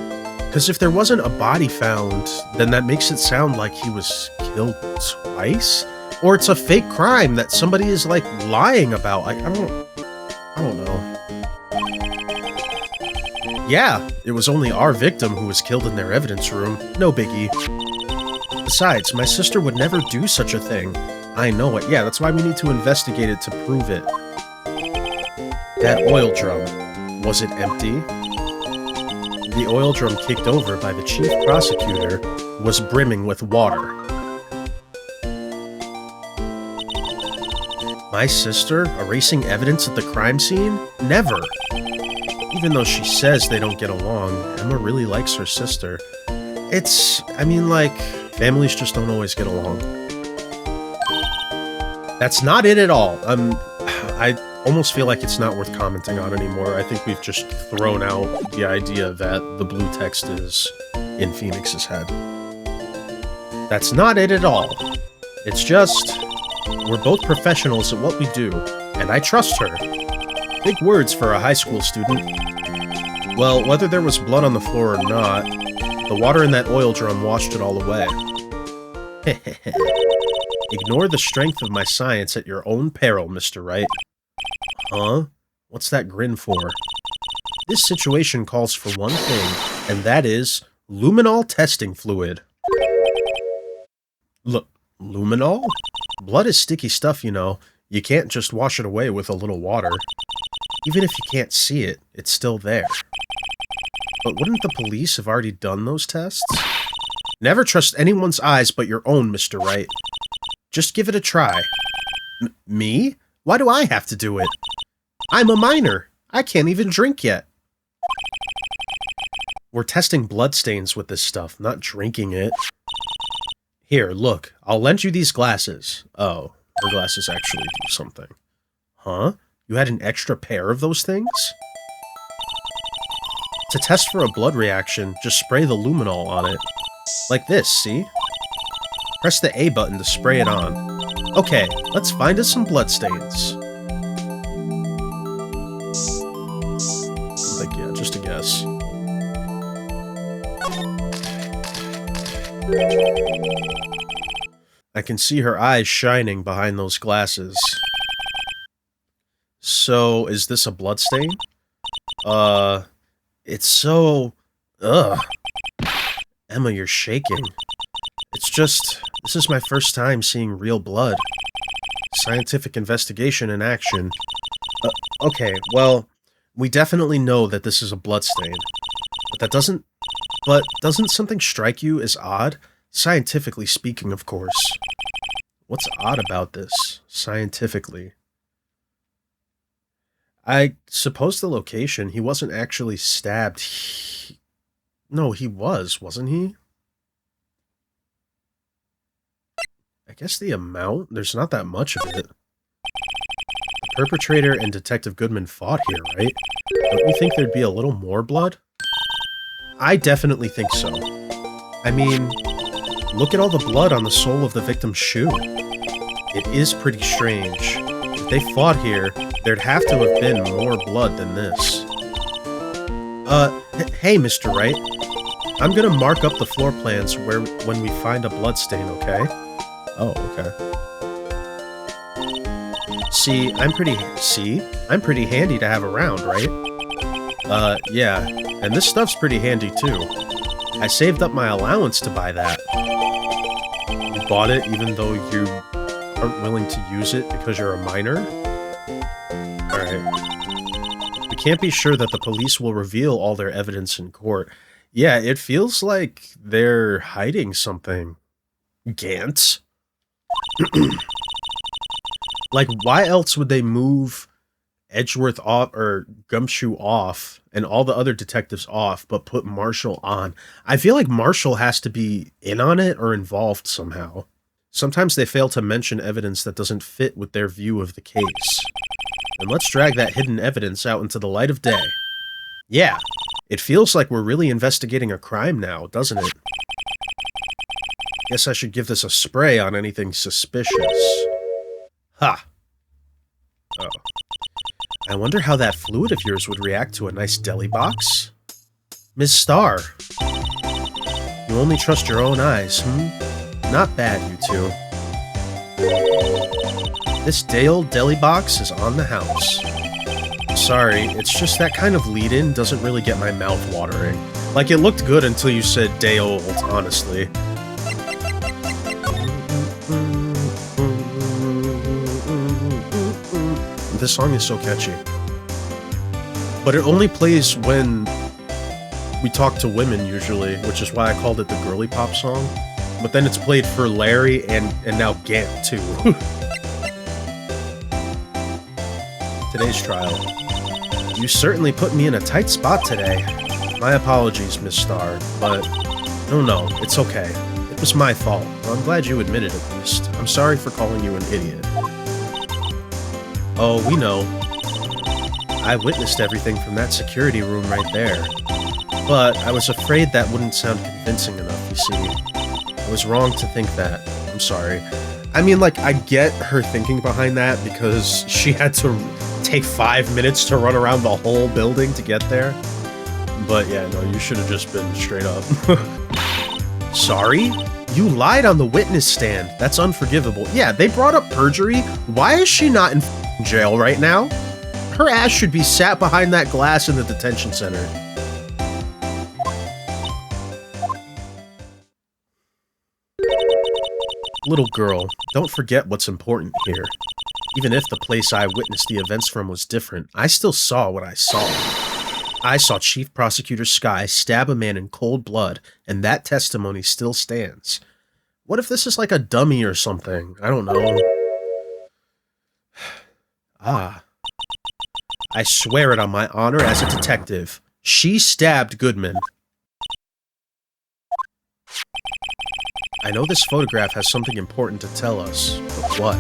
Because if there wasn't a body found, then that makes it sound like he was killed twice? Or it's a fake crime that somebody is, like, lying about. I don't know. Yeah, it was only our victim who was killed in their evidence room. No biggie. Besides, my sister would never do such a thing. I know it. Yeah, that's why we need to investigate it to prove it. That oil drum, was it empty? The oil drum kicked over by the chief prosecutor was brimming with water. My sister erasing evidence at the crime scene? Never! Even though she says they don't get along, Emma really likes her sister. Families just don't always get along. That's not it at all. I almost feel like it's not worth commenting on anymore. I think we've just thrown out the idea that the blue text is in Phoenix's head. That's not it at all. It's just, we're both professionals at what we do, and I trust her. Big words for a high school student. Well, whether there was blood on the floor or not, the water in that oil drum washed it all away. Ignore the strength of my science at your own peril, Mr. Wright. Huh? What's that grin for? This situation calls for one thing, and that is luminol testing fluid. Look, luminol? Blood is sticky stuff, you know. You can't just wash it away with a little water. Even if you can't see it, it's still there. But wouldn't the police have already done those tests? Never trust anyone's eyes but your own, Mr. Wright. Just give it a try. Me? Why do I have to do it? I'm a minor. I can't even drink yet. We're testing bloodstains with this stuff, not drinking it. Here, look. I'll lend you these glasses. Oh, the glasses actually do something. Huh? You had an extra pair of those things? To test for a blood reaction, just spray the luminol on it. Like this, see? Press the A button to spray it on. Okay, let's find us some bloodstains. Yeah, just a guess. I can see her eyes shining behind those glasses. So, is this a bloodstain? It's so... Ugh. Emma, you're shaking. It's just... This is my first time seeing real blood. Scientific investigation in action. Okay, well, we definitely know that this is a bloodstain. But doesn't something strike you as odd? Scientifically speaking, of course. What's odd about this, scientifically? I suppose the location. He wasn't actually stabbed. No, he wasn't he? I guess the amount? There's not that much of it. The perpetrator and Detective Goodman fought here, right? Don't you think there'd be a little more blood? I definitely think so. I mean, look at all the blood on the sole of the victim's shoe. It is pretty strange. If they fought here, there'd have to have been more blood than this. Hey, Mr. Wright. I'm gonna mark up the floor plans when we find a bloodstain, okay? Oh, okay. See, I'm pretty handy to have around, right? Yeah. And this stuff's pretty handy, too. I saved up my allowance to buy that. You bought it even though you aren't willing to use it because you're a minor? Alright. We can't be sure that the police will reveal all their evidence in court. Yeah, it feels like they're hiding something. Gant? Like, why else would they move Edgeworth off, or Gumshoe off, and all the other detectives off, but put Marshall on? I feel like Marshall has to be in on it or involved somehow. Sometimes they fail to mention evidence that doesn't fit with their view of the case. And let's drag that hidden evidence out into the light of day. Yeah, it feels like we're really investigating a crime now, doesn't it? Guess I should give this a spray on anything suspicious. Ha! Oh. I wonder how that fluid of yours would react to a nice deli box? Ms. Starr. You only trust your own eyes, Not bad, you two. This day-old deli box is on the house. Sorry, it's just that kind of lead-in doesn't really get my mouth watering. Like, it looked good until you said day-old, honestly. This song is so catchy. But it only plays when we talk to women usually, which is why I called it the girly pop song. But then it's played for Larry and now Gant too. Today's trial. You certainly put me in a tight spot today. My apologies, Miss Starr, but no, it's okay. It was my fault. Well, I'm glad you admit it at least. I'm sorry for calling you an idiot. Oh, we know. I witnessed everything from that security room right there. But I was afraid that wouldn't sound convincing enough, you see. I was wrong to think that. I'm sorry. I mean, like, I get her thinking behind that because she had to take 5 minutes to run around the whole building to get there. But yeah, no, you should have just been straight up. Sorry? You lied on the witness stand. That's unforgivable. Yeah, they brought up perjury. Why is she not in jail right now? Her ass should be sat behind that glass in the detention center. Little girl, don't forget what's important here. Even if the place I witnessed the events from was different, I still saw what I saw. I saw Chief Prosecutor Skye stab a man in cold blood, and that testimony still stands. What if this is like a dummy or something? I don't know. Ah. I swear it on my honor as a detective. She stabbed Goodman. I know this photograph has something important to tell us, but what?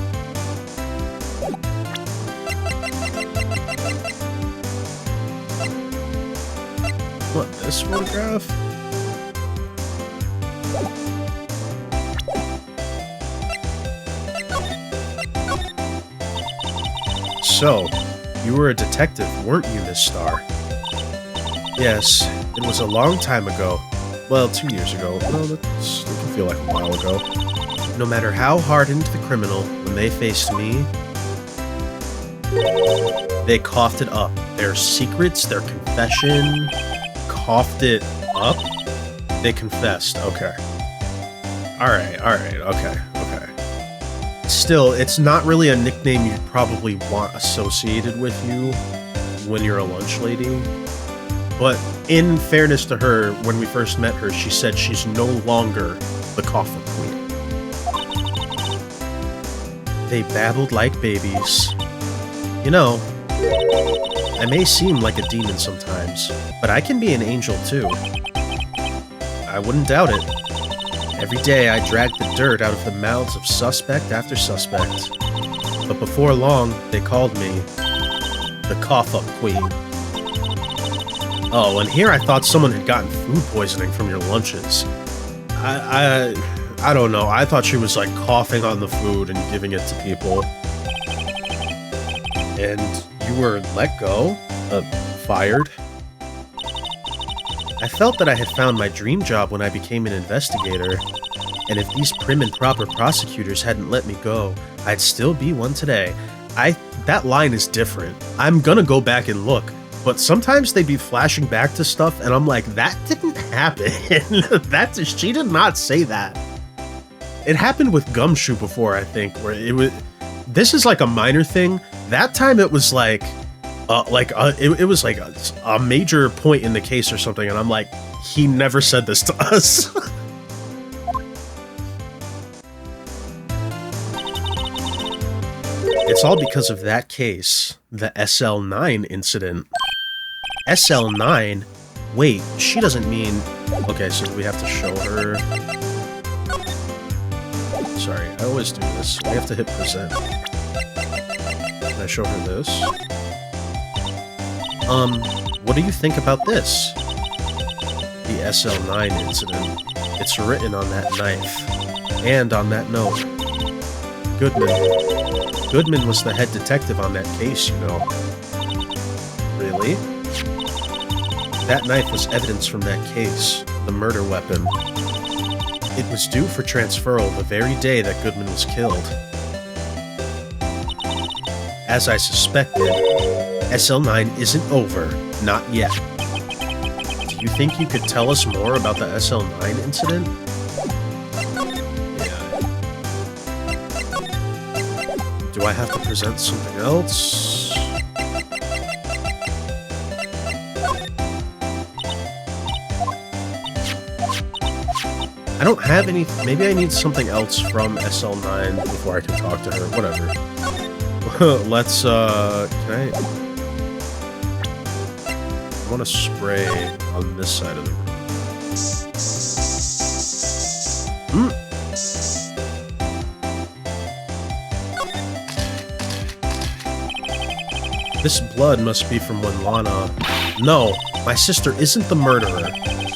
What, this photograph? So, you were a detective, weren't you, Miss Starr? Yes, it was a long time ago. Well, 2 years ago. Well, it can feel like a while ago. No matter how hardened the criminal, when they faced me, they coughed it up. Their secrets, their confession, coughed it up? They confessed. Okay. Alright, okay. Still, it's not really a nickname you'd probably want associated with you when you're a lunch lady. But in fairness to her, when we first met her, she said she's no longer the coffin queen. They babbled like babies. You know, I may seem like a demon sometimes, but I can be an angel too. I wouldn't doubt it. Every day I dragged the dirt out of the mouths of suspect after suspect. But before long, they called me the cough-up queen. Oh, and here I thought someone had gotten food poisoning from your lunches. I don't know. I thought she was like coughing on the food and giving it to people. And you were let go? Fired? I felt that I had found my dream job when I became an investigator. And if these prim and proper prosecutors hadn't let me go, I'd still be one today. That line is different. I'm gonna go back and look. But sometimes they'd be flashing back to stuff, and I'm like, that didn't happen. She did not say that. It happened with Gumshoe before, I think, where it was. This is like a minor thing. That time it was like it was like a major point in the case or something, and I'm like, he never said this to us. It's all because of that case, the SL9 incident. SL9? Wait, she doesn't mean... Okay, so do we have to show her... Sorry, I always do this. We have to hit present. Can I show her this? What do you think about this? The SL9 incident. It's written on that knife. And on that note. Goodman was the head detective on that case, you know. Really? That knife was evidence from that case, the murder weapon. It was due for transferal the very day that Goodman was killed. As I suspected, SL9 isn't over, not yet. Do you think you could tell us more about the SL9 incident? Do I have to present something else? I don't have any... Maybe I need something else from SL9 before I can talk to her. Whatever. Let's, can I want to spray on this side of the room. This blood must be from when Lana... No, my sister isn't the murderer.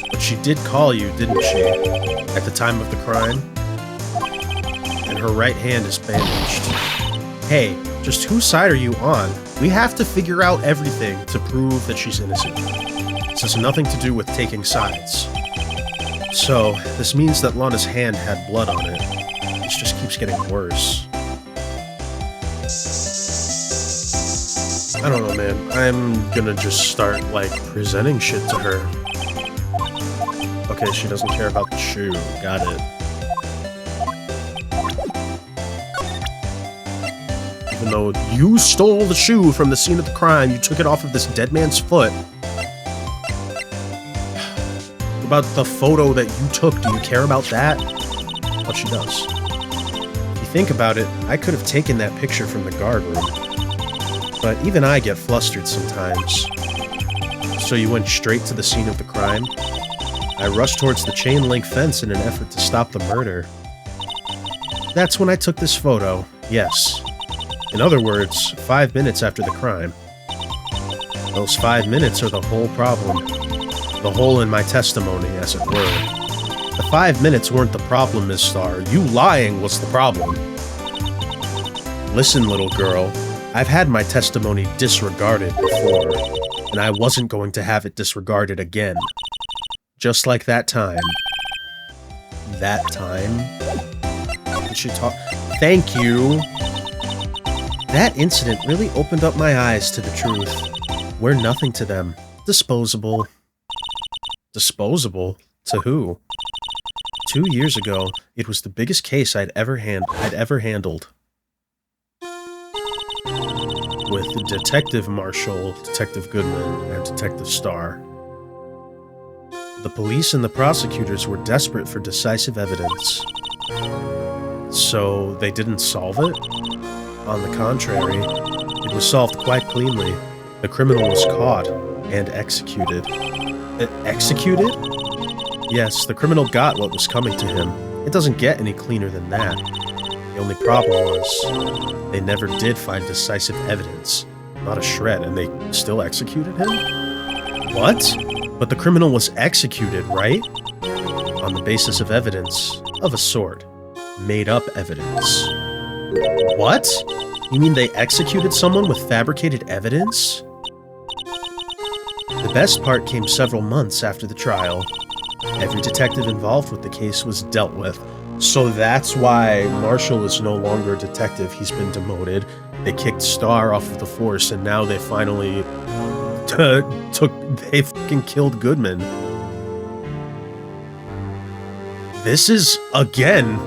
But she did call you, didn't she? At the time of the crime? And her right hand is bandaged. Hey, just whose side are you on? We have to figure out everything to prove that she's innocent. This has nothing to do with taking sides. So, this means that Lana's hand had blood on it. This just keeps getting worse. I don't know, man. I'm gonna just start, like, presenting shit to her. Okay, she doesn't care about the shoe. Got it. Even though you stole the shoe from the scene of the crime, you took it off of this dead man's foot. About the photo that you took, do you care about that? Well, she does. If you think about it, I could have taken that picture from the guard room. But even I get flustered sometimes. So you went straight to the scene of the crime? I rushed towards the chain link fence in an effort to stop the murder. That's when I took this photo, yes. In other words, 5 minutes after the crime. Those 5 minutes are the whole problem. The hole in my testimony, as it were. The 5 minutes weren't the problem, Miss Starr. You lying was the problem. Listen, little girl. I've had my testimony disregarded before, and I wasn't going to have it disregarded again. Just like that time. That time? Did she talk? Thank you! That incident really opened up my eyes to the truth. We're nothing to them. Disposable. Disposable? To who? 2 years ago, it was the biggest case I'd ever handled. With Detective Marshall, Detective Goodman, and Detective Starr. The police and the prosecutors were desperate for decisive evidence. So, they didn't solve it? On the contrary, it was solved quite cleanly. The criminal was caught and executed. Executed? Yes, the criminal got what was coming to him. It doesn't get any cleaner than that. The only problem was, they never did find decisive evidence. Not a shred, and they still executed him? What? But the criminal was executed, right? On the basis of evidence, of a sort. Made up evidence. What? You mean they executed someone with fabricated evidence? The best part came several months after the trial. Every detective involved with the case was dealt with. So that's why Marshall is no longer a detective. He's been demoted. They kicked Starr off of the force, and now they finally they fucking killed Goodman. This is, again,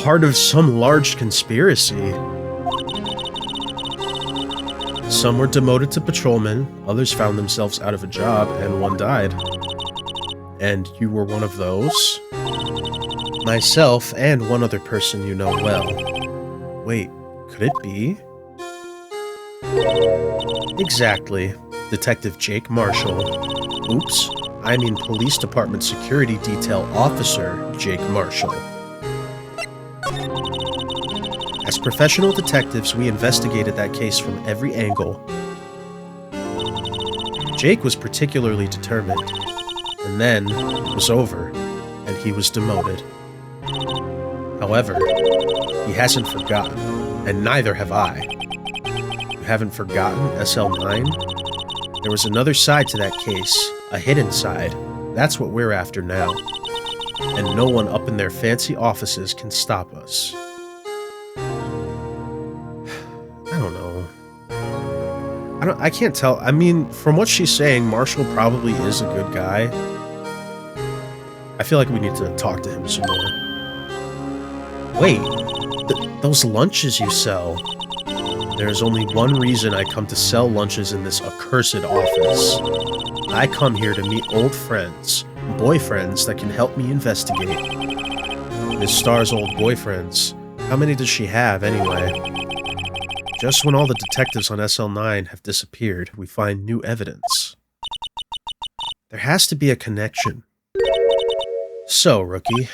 part of some large conspiracy. Some were demoted to patrolmen, others found themselves out of a job, and one died. And you were one of those? Myself and one other person you know well. Wait, could it be? Exactly. Detective Jake Marshall. Oops, I mean Police Department Security Detail Officer Jake Marshall. As professional detectives, we investigated that case from every angle. Jake was particularly determined. And then, it was over, and he was demoted. However, he hasn't forgotten, and neither have I. You haven't forgotten SL9? There was another side to that case, a hidden side. That's what we're after now. And no one up in their fancy offices can stop us. I don't know. I can't tell. I mean, from what she's saying, Marshall probably is a good guy. I feel like we need to talk to him some more. Wait, those lunches you sell. There's only one reason I come to sell lunches in this accursed office. I come here to meet old friends, boyfriends that can help me investigate. Miss Starr's old boyfriends. How many does she have, anyway? Just when all the detectives on SL9 have disappeared, we find new evidence. There has to be a connection. So, Rookie.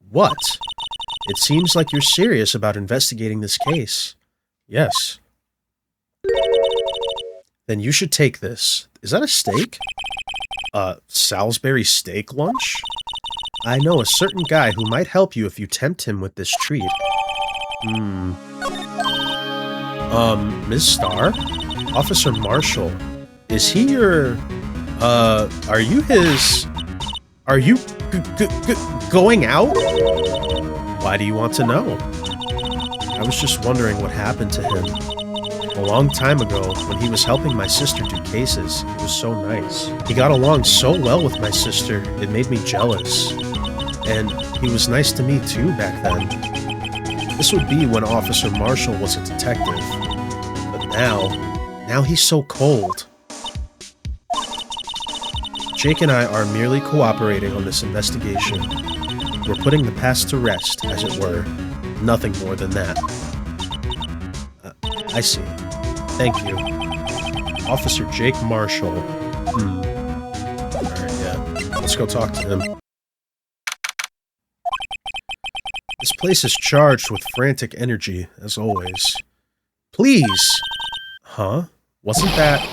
What? It seems like you're serious about investigating this case. Yes. Then you should take this. Is that a steak? Salisbury steak lunch? I know a certain guy who might help you if you tempt him with this treat. Ms. Starr? Officer Marshall. Is he your... are you his... Are you going out? Why do you want to know? I was just wondering what happened to him. A long time ago, when he was helping my sister do cases, he was so nice. He got along so well with my sister, it made me jealous. And he was nice to me too back then. This would be when Officer Marshall was a detective. But now he's so cold. Jake and I are merely cooperating on this investigation. We're putting the past to rest, as it were. Nothing more than that. I see. Thank you. Officer Jake Marshall. Alright, yeah. Let's go talk to him. This place is charged with frantic energy, as always. Please! Huh? Wasn't that...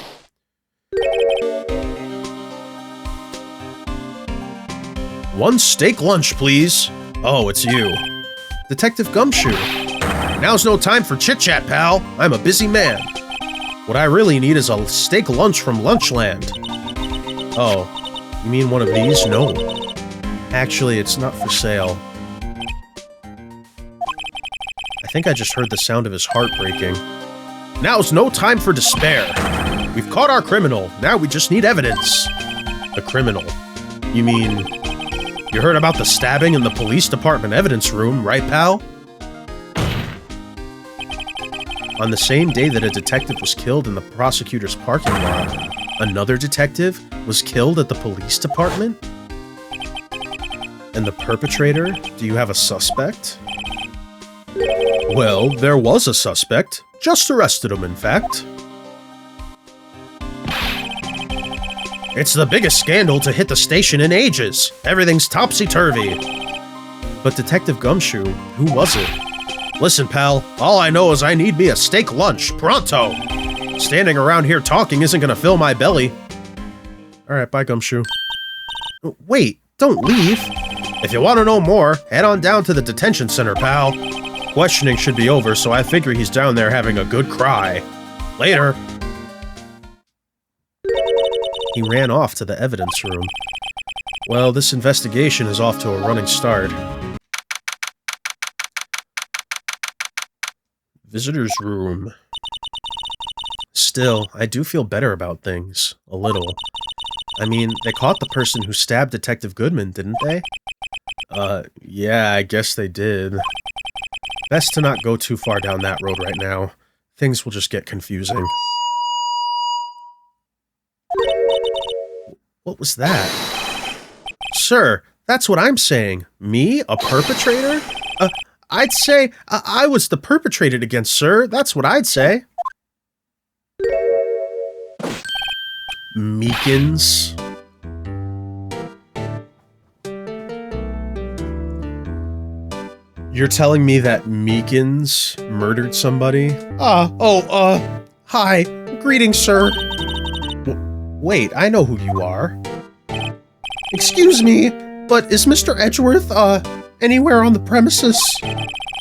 One steak lunch, please. Oh, it's you. Detective Gumshoe. Now's no time for chit-chat, pal. I'm a busy man. What I really need is a steak lunch from Lunchland. Oh, you mean one of these? No. Actually, it's not for sale. I think I just heard the sound of his heart breaking. Now's no time for despair. We've caught our criminal. Now we just need evidence. The criminal? You mean... You heard about the stabbing in the police department evidence room, right, pal? On the same day that a detective was killed in the prosecutor's parking lot, another detective was killed at the police department? And the perpetrator? Do you have a suspect? Well, there was a suspect. Just arrested him, in fact. It's the biggest scandal to hit the station in ages. Everything's topsy-turvy. But Detective Gumshoe, who was it? Listen, pal, all I know is I need me a steak lunch, pronto! Standing around here talking isn't gonna fill my belly. Alright, bye, Gumshoe. Wait, don't leave. If you want to know more, head on down to the detention center, pal. Questioning should be over, so I figure he's down there having a good cry. Later. He ran off to the evidence room. Well, this investigation is off to a running start. Visitor's room. Still, I do feel better about things. A little. I mean, they caught the person who stabbed Detective Goodman, didn't they? Yeah, I guess they did. Best to not go too far down that road right now. Things will just get confusing. What was that? Sir, that's what I'm saying. Me? A perpetrator? I'd say I was the perpetrated against, sir. That's what I'd say. Meekins. You're telling me that Meekins murdered somebody? Hi. Greetings, sir. Wait, I know who you are. Excuse me, but is Mr. Edgeworth, anywhere on the premises?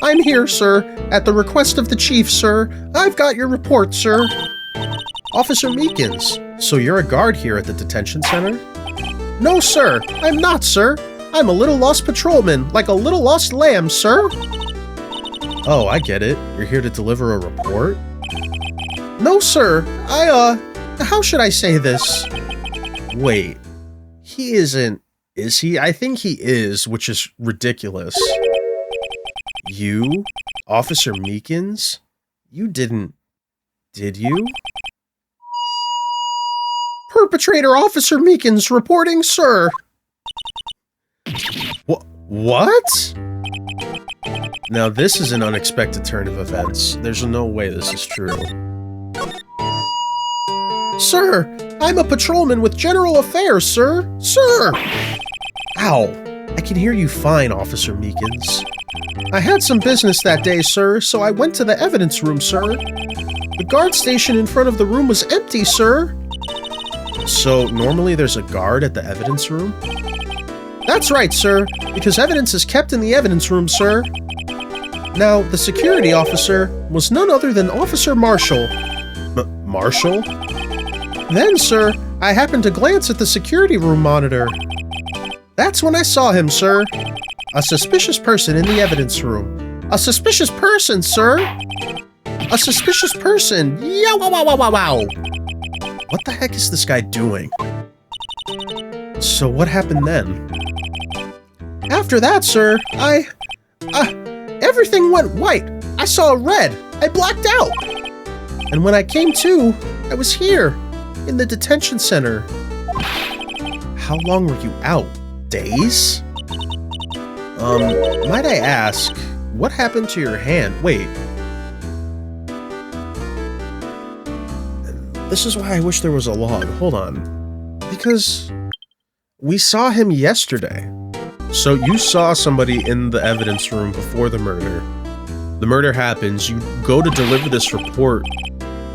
I'm here, sir, at the request of the chief, sir. I've got your report, sir. Officer Meekins, so you're a guard here at the detention center? No, sir, I'm not, sir. I'm a little lost patrolman, like a little lost lamb, sir. Oh, I get it. You're here to deliver a report? No, sir. How should I say this? Wait. He isn't... Is he? I think he is, which is ridiculous. You? Officer Meekins? You didn't... Did you? Perpetrator Officer Meekins reporting, sir. What? Now this is an unexpected turn of events. There's no way this is true. Sir, I'm a patrolman with General Affairs, sir. Sir! Ow. I can hear you fine, Officer Meekins. I had some business that day, sir, so I went to the evidence room, sir. The guard station in front of the room was empty, sir. So, normally there's a guard at the evidence room? That's right, sir, because evidence is kept in the evidence room, sir. Now, the security officer was none other than Officer Marshall. Marshall? Then, sir, I happened to glance at the security room monitor. That's when I saw him, sir. A suspicious person in the evidence room. A suspicious person, sir! A suspicious person! Yow, wow, wow, wow, wow, wow! What the heck is this guy doing? So what happened then? After that, sir, everything went white. I saw red. I blacked out. And when I came to, I was here, in the detention center. How long were you out? Days? Might I ask, what happened to your hand? Wait. This is why I wish there was a log. Hold on. Because we saw him yesterday. So you saw somebody in the evidence room before the murder. The murder happens. You go to deliver this report.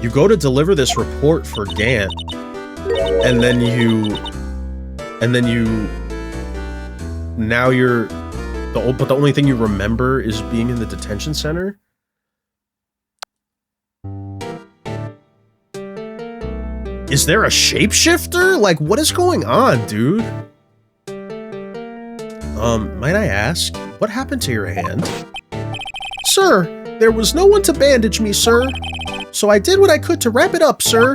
You go to deliver this report for Gant. And then now you're... But the only thing you remember is being in the detention center? Is there a shapeshifter? Like, what is going on, dude? Might I ask, what happened to your hand? Sir, there was no one to bandage me, sir. So I did what I could to wrap it up, sir.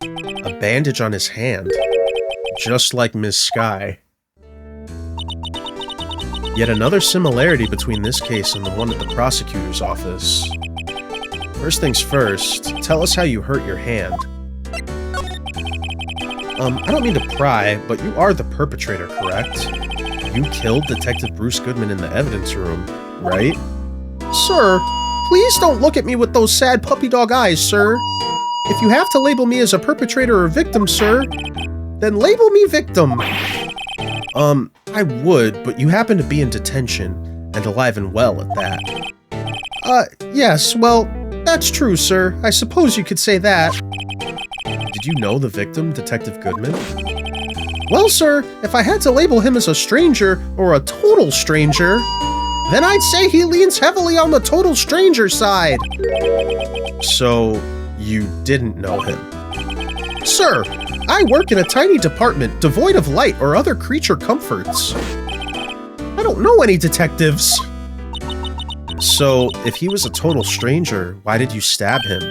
A bandage on his hand. Just like Miss Sky. Yet another similarity between this case and the one at the prosecutor's office. First things first, tell us how you hurt your hand. I don't mean to pry, but you are the perpetrator, correct? You killed Detective Bruce Goodman in the evidence room, right? Sir, please don't look at me with those sad puppy dog eyes, sir. If you have to label me as a perpetrator or victim, sir, then label me victim. I would, but you happen to be in detention, and alive and well at that. Yes, well, that's true, sir. I suppose you could say that. Did you know the victim, Detective Goodman? Well, sir, if I had to label him as a stranger, or a total stranger, then I'd say he leans heavily on the total stranger side. So, you didn't know him? Sir, I work in a tiny department devoid of light or other creature comforts. I don't know any detectives. So, if he was a total stranger, why did you stab him?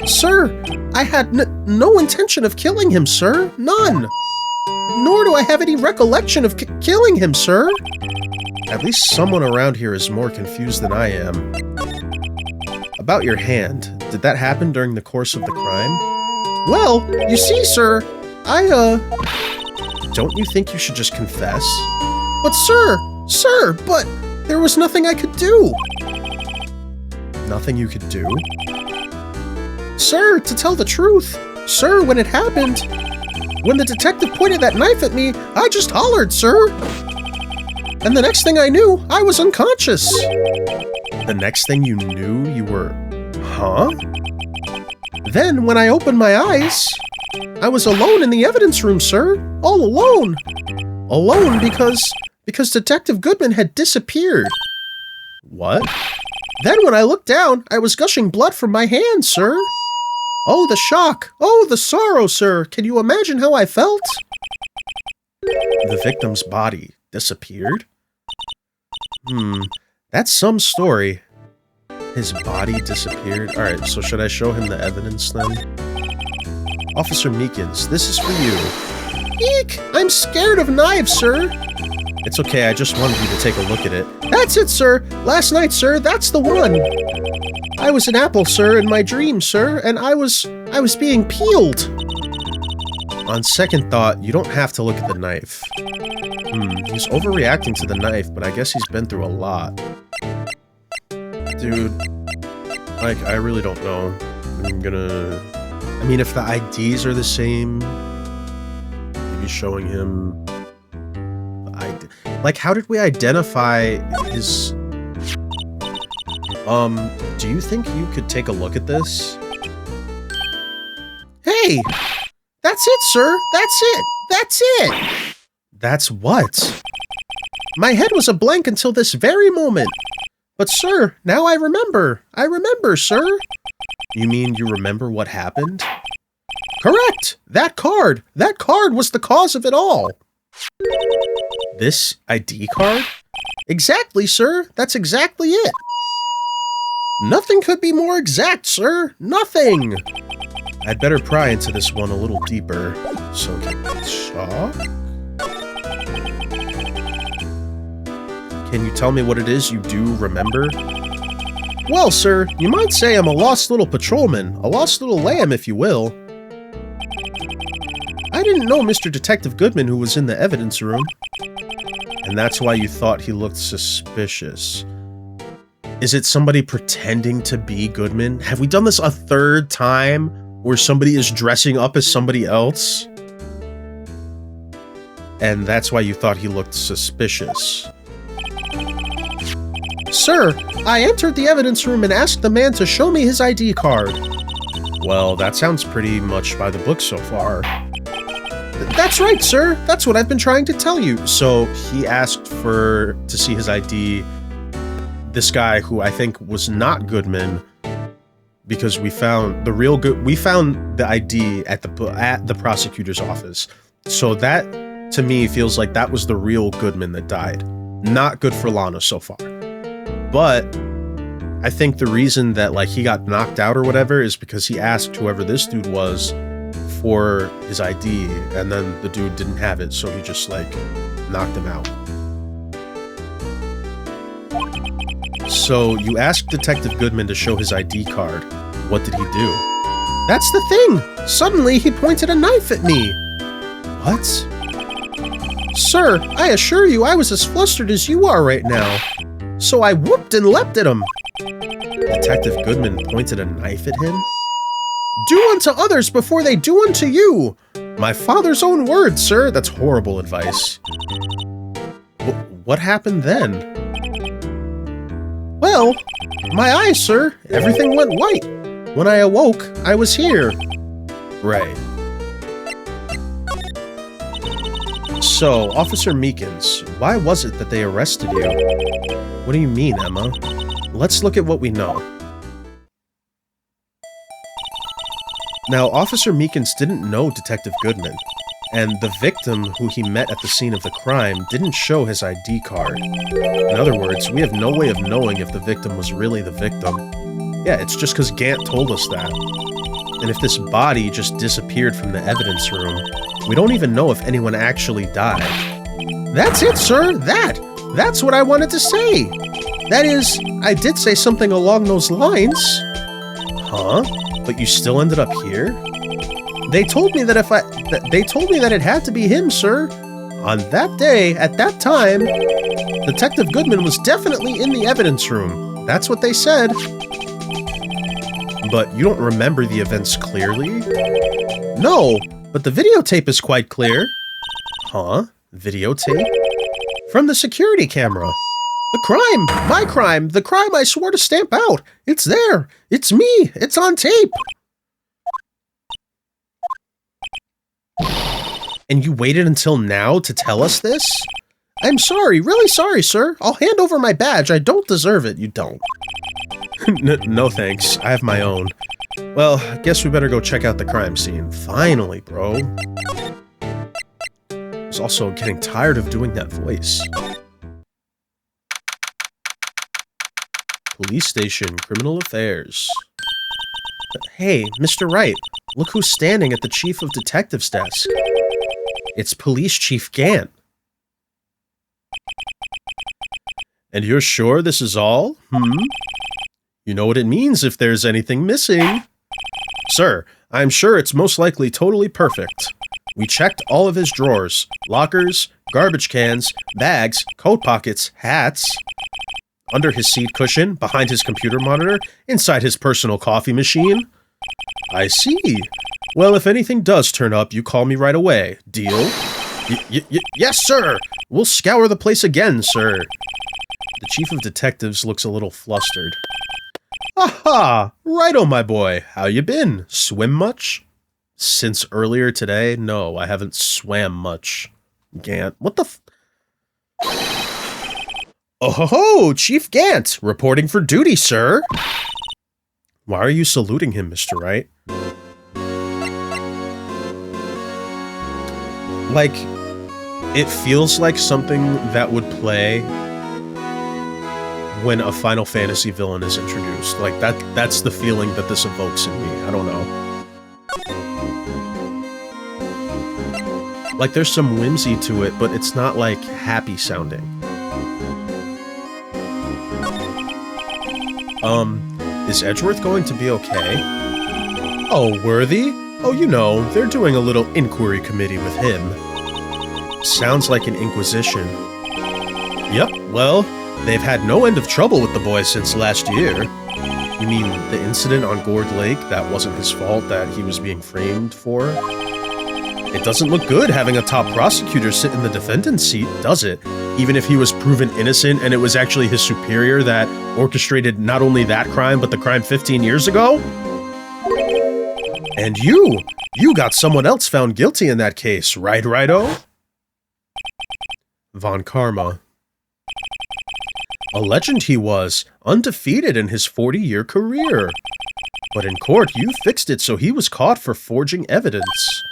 Sir, I had no intention of killing him, sir. None. Nor do I have any recollection of killing him, sir. At least someone around here is more confused than I am. About your hand, did that happen during the course of the crime? Well, you see, sir, Don't you think you should just confess? But sir, but there was nothing I could do. Nothing you could do? Sir, to tell the truth, sir, when it happened, when the detective pointed that knife at me, I just hollered, sir. And the next thing I knew, I was unconscious. The next thing you knew, you were... Huh? Then, when I opened my eyes, I was alone in the evidence room, sir. All alone. Alone because Detective Goodman had disappeared. What? Then when I looked down, I was gushing blood from my hand, sir. Oh, the shock. Oh, the sorrow, sir. Can you imagine how I felt? The victim's body disappeared? That's some story. His body disappeared? Alright, so should I show him the evidence then? Officer Meekins, this is for you. Eek! I'm scared of knives, sir. It's okay, I just wanted you to take a look at it. That's it, sir. Last night, sir, that's the one. I was an apple, sir, in my dream, sir, and I was being peeled. On second thought, you don't have to look at the knife. He's overreacting to the knife, but I guess he's been through a lot. Dude, like, I really don't know. I mean, if the IDs are the same, maybe showing him the ID. Like, how did we identify his... do you think you could take a look at this? Hey! That's it, sir! That's it! That's it! That's what? My head was a blank until this very moment. But sir, now I remember. I remember, sir. You mean you remember what happened? Correct! That card! That card was the cause of it all! This ID card? Exactly, sir. That's exactly it. Nothing could be more exact, sir. Nothing! I'd better pry into this one a little deeper. So chalk? Can you tell me what it is you do remember? Well, sir, you might say I'm a lost little patrolman, a lost little lamb, if you will. I didn't know Mr. Detective Goodman who was in the evidence room. And that's why you thought he looked suspicious. Is it somebody pretending to be Goodman? Have we done this a third time where somebody is dressing up as somebody else? And that's why you thought he looked suspicious. Sir, I entered the evidence room and asked the man to show me his ID card. Well, that sounds pretty much by the book so far. That's right, sir. That's what I've been trying to tell you. So he asked to see his ID. This guy, who I think was not Goodman, because we found the ID at the prosecutor's office. So that, to me, feels like that was the real Goodman that died. Not good for Lana so far. But I think the reason that, like, he got knocked out or whatever is because he asked whoever this dude was for his ID, and then the dude didn't have it, so he just, like, knocked him out. So you asked Detective Goodman to show his ID card. What did he do? That's the thing! Suddenly he pointed a knife at me! What? Sir, I assure you I was as flustered as you are right now. So I whooped and leapt at him. Detective Goodman pointed a knife at him? Do unto others before they do unto you! My father's own words, sir. That's horrible advice. What happened then? Well, my eyes, sir. Everything went white. When I awoke, I was here. Right. So, Officer Meekins, why was it that they arrested you? What do you mean, Emma? Let's look at what we know. Now, Officer Meekins didn't know Detective Goodman, and the victim who he met at the scene of the crime didn't show his ID card. In other words, we have no way of knowing if the victim was really the victim. Yeah, it's just because Gant told us that. And if this body just disappeared from the evidence room, we don't even know if anyone actually died. That's it, sir! That's what I wanted to say! That is, I did say something along those lines. Huh? But you still ended up here? They told me that it had to be him, sir. On that day, at that time, Detective Goodman was definitely in the evidence room. That's what they said. But you don't remember the events clearly? No, but the videotape is quite clear. Huh? Videotape? From the security camera. The crime! My crime! The crime I swore to stamp out! It's there! It's me! It's on tape! And you waited until now to tell us this? I'm sorry, really sorry, sir. I'll hand over my badge. I don't deserve it. You don't. No thanks. I have my own. Well, I guess we better go check out the crime scene. Finally, bro. I was also getting tired of doing that voice. Police station, criminal affairs. Hey, Mr. Wright, look who's standing at the Chief of Detectives desk. It's Police Chief Gant. And you're sure this is all? You know what it means if there's anything missing. Sir, I'm sure it's most likely totally perfect. We checked all of his drawers, lockers, garbage cans, bags, coat pockets, hats, under his seat cushion, behind his computer monitor, inside his personal coffee machine. I see. Well, if anything does turn up, you call me right away. Deal? Yes, sir! We'll scour the place again, sir. The chief of detectives looks a little flustered. Aha! Righto, my boy. How you been? Swim much? Since earlier today? No, I haven't swam much. Gant. What the Oh ho ho! Chief Gant! Reporting for duty, sir! Why are you saluting him, Mr. Wright? Like, it feels like something that would play when a Final Fantasy villain is introduced. Like, that's the feeling that this evokes in me. I don't know. Like, there's some whimsy to it, but it's not, like, happy sounding. Is Edgeworth going to be okay? Oh, Worthy? Oh, you know, they're doing a little inquiry committee with him. Sounds like an inquisition. Yep, well, they've had no end of trouble with the boy since last year. You mean the incident on Gourd Lake? That wasn't his fault that he was being framed for? It doesn't look good having a top prosecutor sit in the defendant's seat, does it? Even if he was proven innocent and it was actually his superior that orchestrated not only that crime, but the crime 15 years ago? And you got someone else found guilty in that case, right, Righto? Von Karma. A legend he was, undefeated in his 40-year career. But in court, you fixed it so he was caught for forging evidence.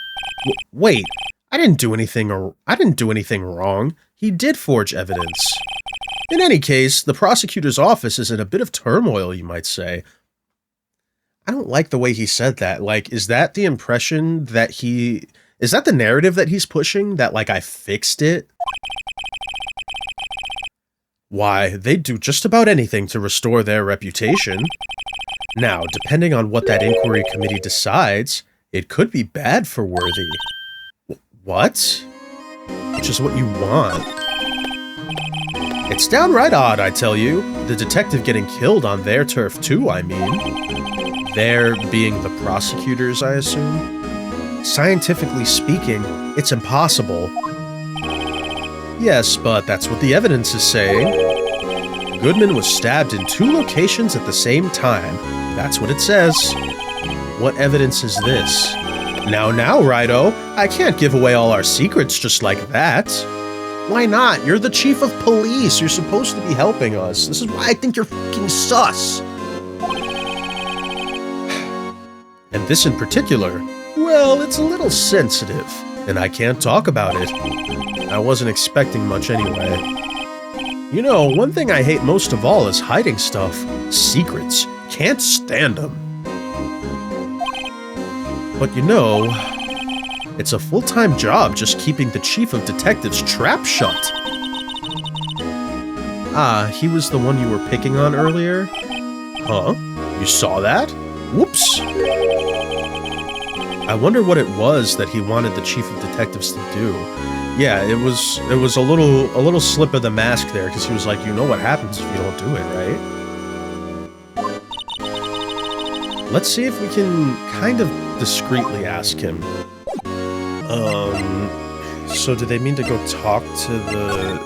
Wait, I didn't do anything wrong. He did forge evidence. In any case, the prosecutor's office is in a bit of turmoil, you might say. I don't like the way he said that. Like, is that the impression that is that the narrative that he's pushing? That, like, I fixed it? Why, they'd do just about anything to restore their reputation. Now, depending on what that inquiry committee decides, it could be bad for Worthy. What? Which is what you want. It's downright odd, I tell you. The detective getting killed on their turf too, I mean. Their being the prosecutors, I assume? Scientifically speaking, it's impossible. Yes, but that's what the evidence is saying. Goodman was stabbed in 2 locations at the same time. That's what it says. What evidence is this? Now, Righto, I can't give away all our secrets just like that. Why not? You're the chief of police. You're supposed to be helping us. This is why I think you're fucking sus. And this in particular, well, it's a little sensitive, and I can't talk about it. I wasn't expecting much anyway. You know, one thing I hate most of all is hiding stuff. Secrets. Can't stand them. But you know, it's a full-time job just keeping the chief of detectives' trap shut. Ah, he was the one you were picking on earlier? Huh? You saw that? Whoops. I wonder what it was that he wanted the chief of detectives to do. Yeah, it was a little slip of the mask there, because he was like, you know what happens if you don't do it, right? Let's see if we can kind of discreetly ask him. So did they mean to go talk to the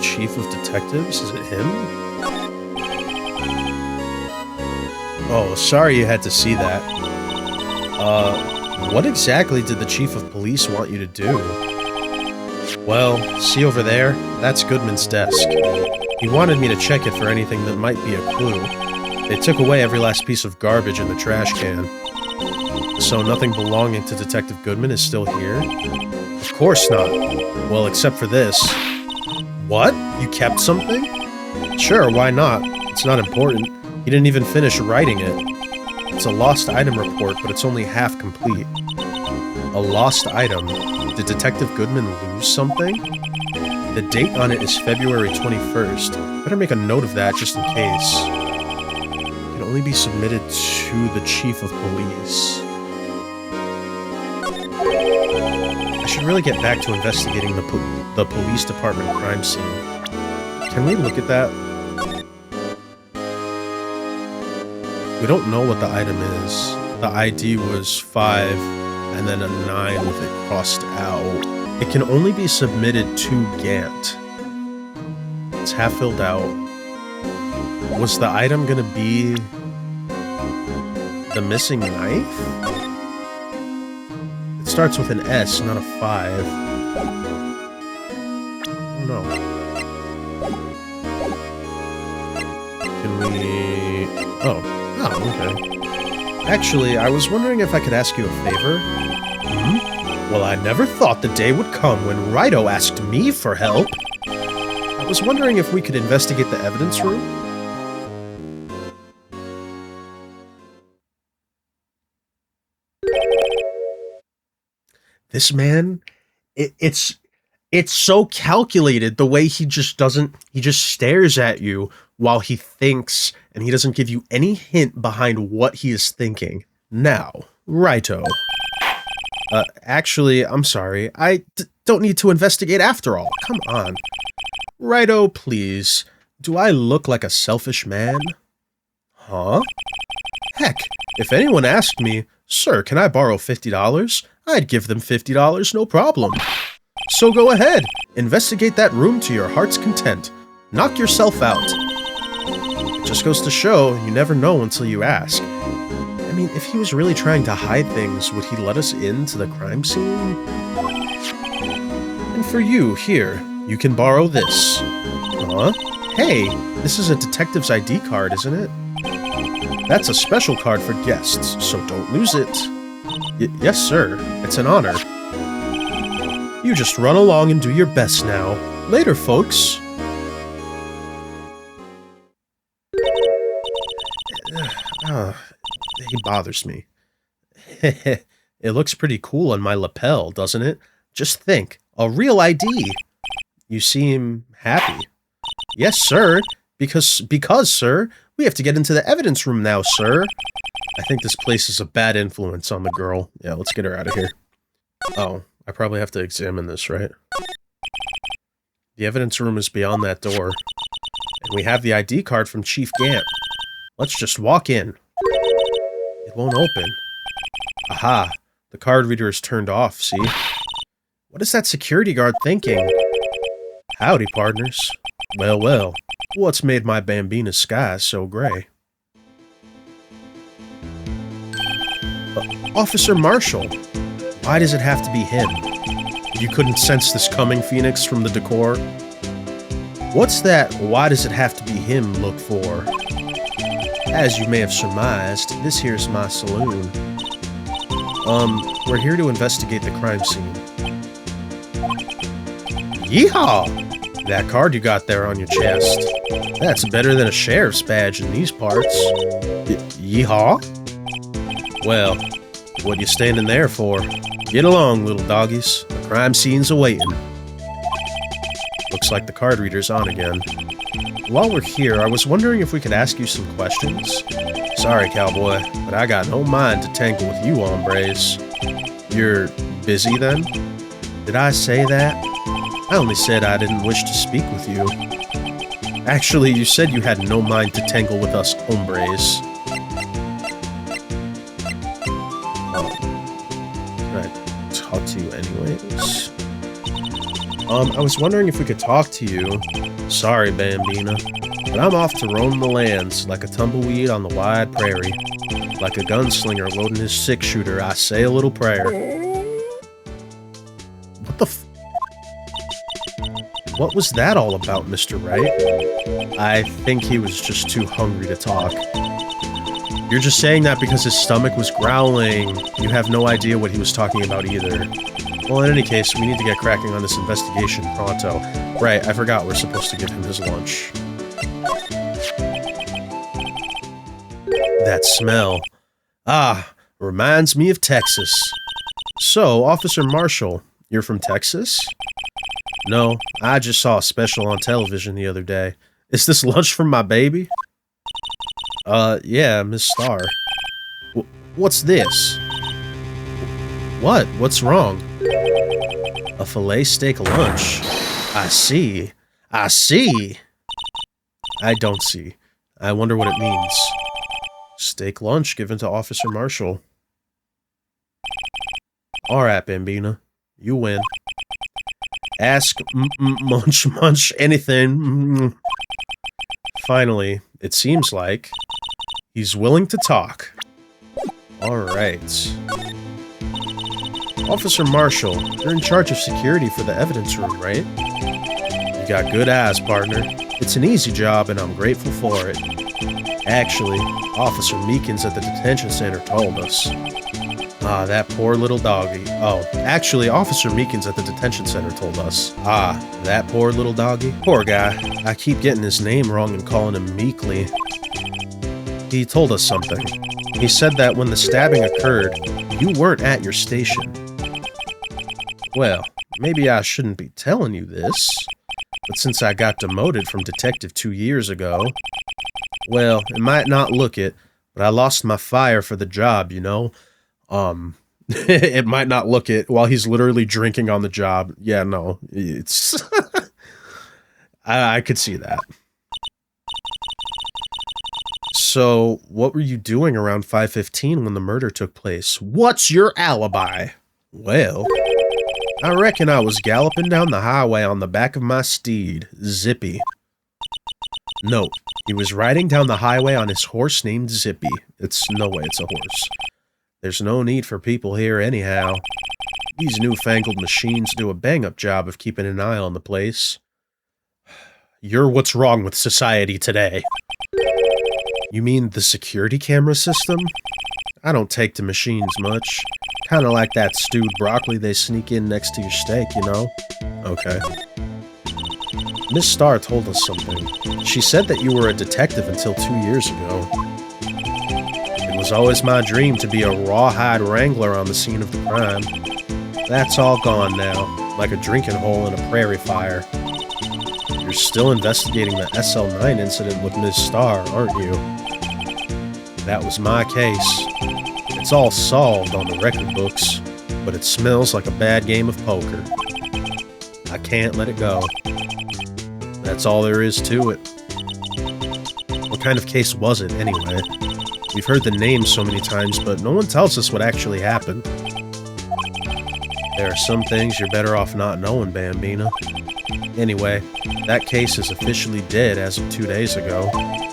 chief of detectives? Is it him? Oh, sorry you had to see that. What exactly did the chief of police want you to do? Well, see over there? That's Goodman's desk. He wanted me to check it for anything that might be a clue. They took away every last piece of garbage in the trash can. So nothing belonging to Detective Goodman is still here? Of course not. Well, except for this. What? You kept something? Sure, why not? It's not important. He didn't even finish writing it. It's a lost item report, but it's only half complete. A lost item? Did Detective Goodman lose something? The date on it is February 21st. Better make a note of that just in case. It can only be submitted to the chief of police. I should really get back to investigating the police department crime scene. Can we look at that? We don't know what the item is. The ID was 5 and then a 9 with it crossed out. It can only be submitted to Gant. It's half filled out. Was the item gonna be the missing knife? It starts with an S, not a 5. Oh no. Can we... Oh, okay. Actually, I was wondering if I could ask you a favor. Well, I never thought the day would come when Wright asked me for help. I was wondering if we could investigate the evidence room. This man, it's so calculated the way he just stares at you while he thinks, and he doesn't give you any hint behind what he is thinking. Now, righto. Actually, I'm sorry. I don't need to investigate after all. Come on. Righto, please. Do I look like a selfish man? Huh? Heck, if anyone asked me, "Sir, can I borrow $50?" I'd give them $50, no problem. So go ahead, investigate that room to your heart's content. Knock yourself out. It just goes to show, you never know until you ask. I mean, if he was really trying to hide things, would he let us into the crime scene? And for you, here, you can borrow this. Huh? Hey, this is a detective's ID card, isn't it? That's a special card for guests, so don't lose it. Yes, sir. It's an honor. You just run along and do your best now. Later, folks. He bothers me. It looks pretty cool on my lapel, doesn't it? Just think, a real ID. You seem happy. Yes, sir. Because, sir, we have to get into the evidence room now, sir. I think this place is a bad influence on the girl. Yeah, let's get her out of here. Oh, I probably have to examine this, right? The evidence room is beyond that door. And we have the ID card from Chief Gant. Let's just walk in. It won't open. Aha, the card reader is turned off, see? What is that security guard thinking? Howdy, partners. Well, well, what's made my Bambina sky so gray? Officer Marshall. Why does it have to be him? You couldn't sense this coming, Phoenix, from the decor? What's that "why does it have to be him" look for? As you may have surmised, this here's my saloon. We're here to investigate the crime scene. Yeehaw! That card you got there on your chest. That's better than a sheriff's badge in these parts. Yeehaw? Well, what you standing there for? Get along, little doggies. The crime scene's awaiting. Looks like the card reader's on again. While we're here, I was wondering if we could ask you some questions. Sorry, cowboy, but I got no mind to tangle with you hombres. You're busy, then? Did I say that? I only said I didn't wish to speak with you. Actually, you said you had no mind to tangle with us hombres. Can I talk to you anyways? I was wondering if we could talk to you. Sorry, Bambina, but I'm off to roam the lands like a tumbleweed on the wide prairie. Like a gunslinger loading his six-shooter, I say a little prayer. What the What was that all about, Mr. Wright? I think he was just too hungry to talk. You're just saying that because his stomach was growling. You have no idea what he was talking about either. Well, in any case, we need to get cracking on this investigation pronto. Right, I forgot we're supposed to give him his lunch. That smell. Ah, reminds me of Texas. So, Officer Marshall, you're from Texas? No, I just saw a special on television the other day. Is this lunch from my baby? Yeah, Miss Starr. What's this? What? What's wrong? A filet steak lunch? I see. I see. I don't see. I wonder what it means. Steak lunch given to Officer Marshall. Alright, Bambina. You win. Ask, munch, anything. Finally, it seems like he's willing to talk. Alright. Officer Marshall, you're in charge of security for the evidence room, right? You got good eyes, partner. It's an easy job, and I'm grateful for it. Actually, Officer Meekins at the detention center told us. Ah, that poor little doggy. Oh, actually, Officer Meekins at the detention center told us. Ah, that poor little doggy? Poor guy. I keep getting his name wrong and calling him Meekly. He told us something. He said that when the stabbing occurred, you weren't at your station. Well, maybe I shouldn't be telling you this, but since I got demoted from detective 2 years ago, well, it might not look it, but I lost my fire for the job, you know? It might not look it while he's literally drinking on the job. Yeah, no, it's... I could see that. So, what were you doing around 5:15 when the murder took place? What's your alibi? Well, I reckon I was galloping down the highway on the back of my steed, Zippy. No, he was riding down the highway on his horse named Zippy. No way it's a horse. There's no need for people here anyhow. These newfangled machines do a bang-up job of keeping an eye on the place. You're what's wrong with society today. You mean the security camera system? I don't take to machines much. Kinda like that stewed broccoli they sneak in next to your steak, you know? Okay. Miss Starr told us something. She said that you were a detective until 2 years ago. It was always my dream to be a rawhide wrangler on the scene of the crime. That's all gone now, like a drinking hole in a prairie fire. You're still investigating the SL9 incident with Miss Starr, aren't you? That was my case. It's all solved on the record books, but it smells like a bad game of poker. I can't let it go. That's all there is to it. What kind of case was it, anyway? We've heard the name so many times, but no one tells us what actually happened. There are some things you're better off not knowing, Bambina. Anyway, that case is officially dead as of 2 days ago.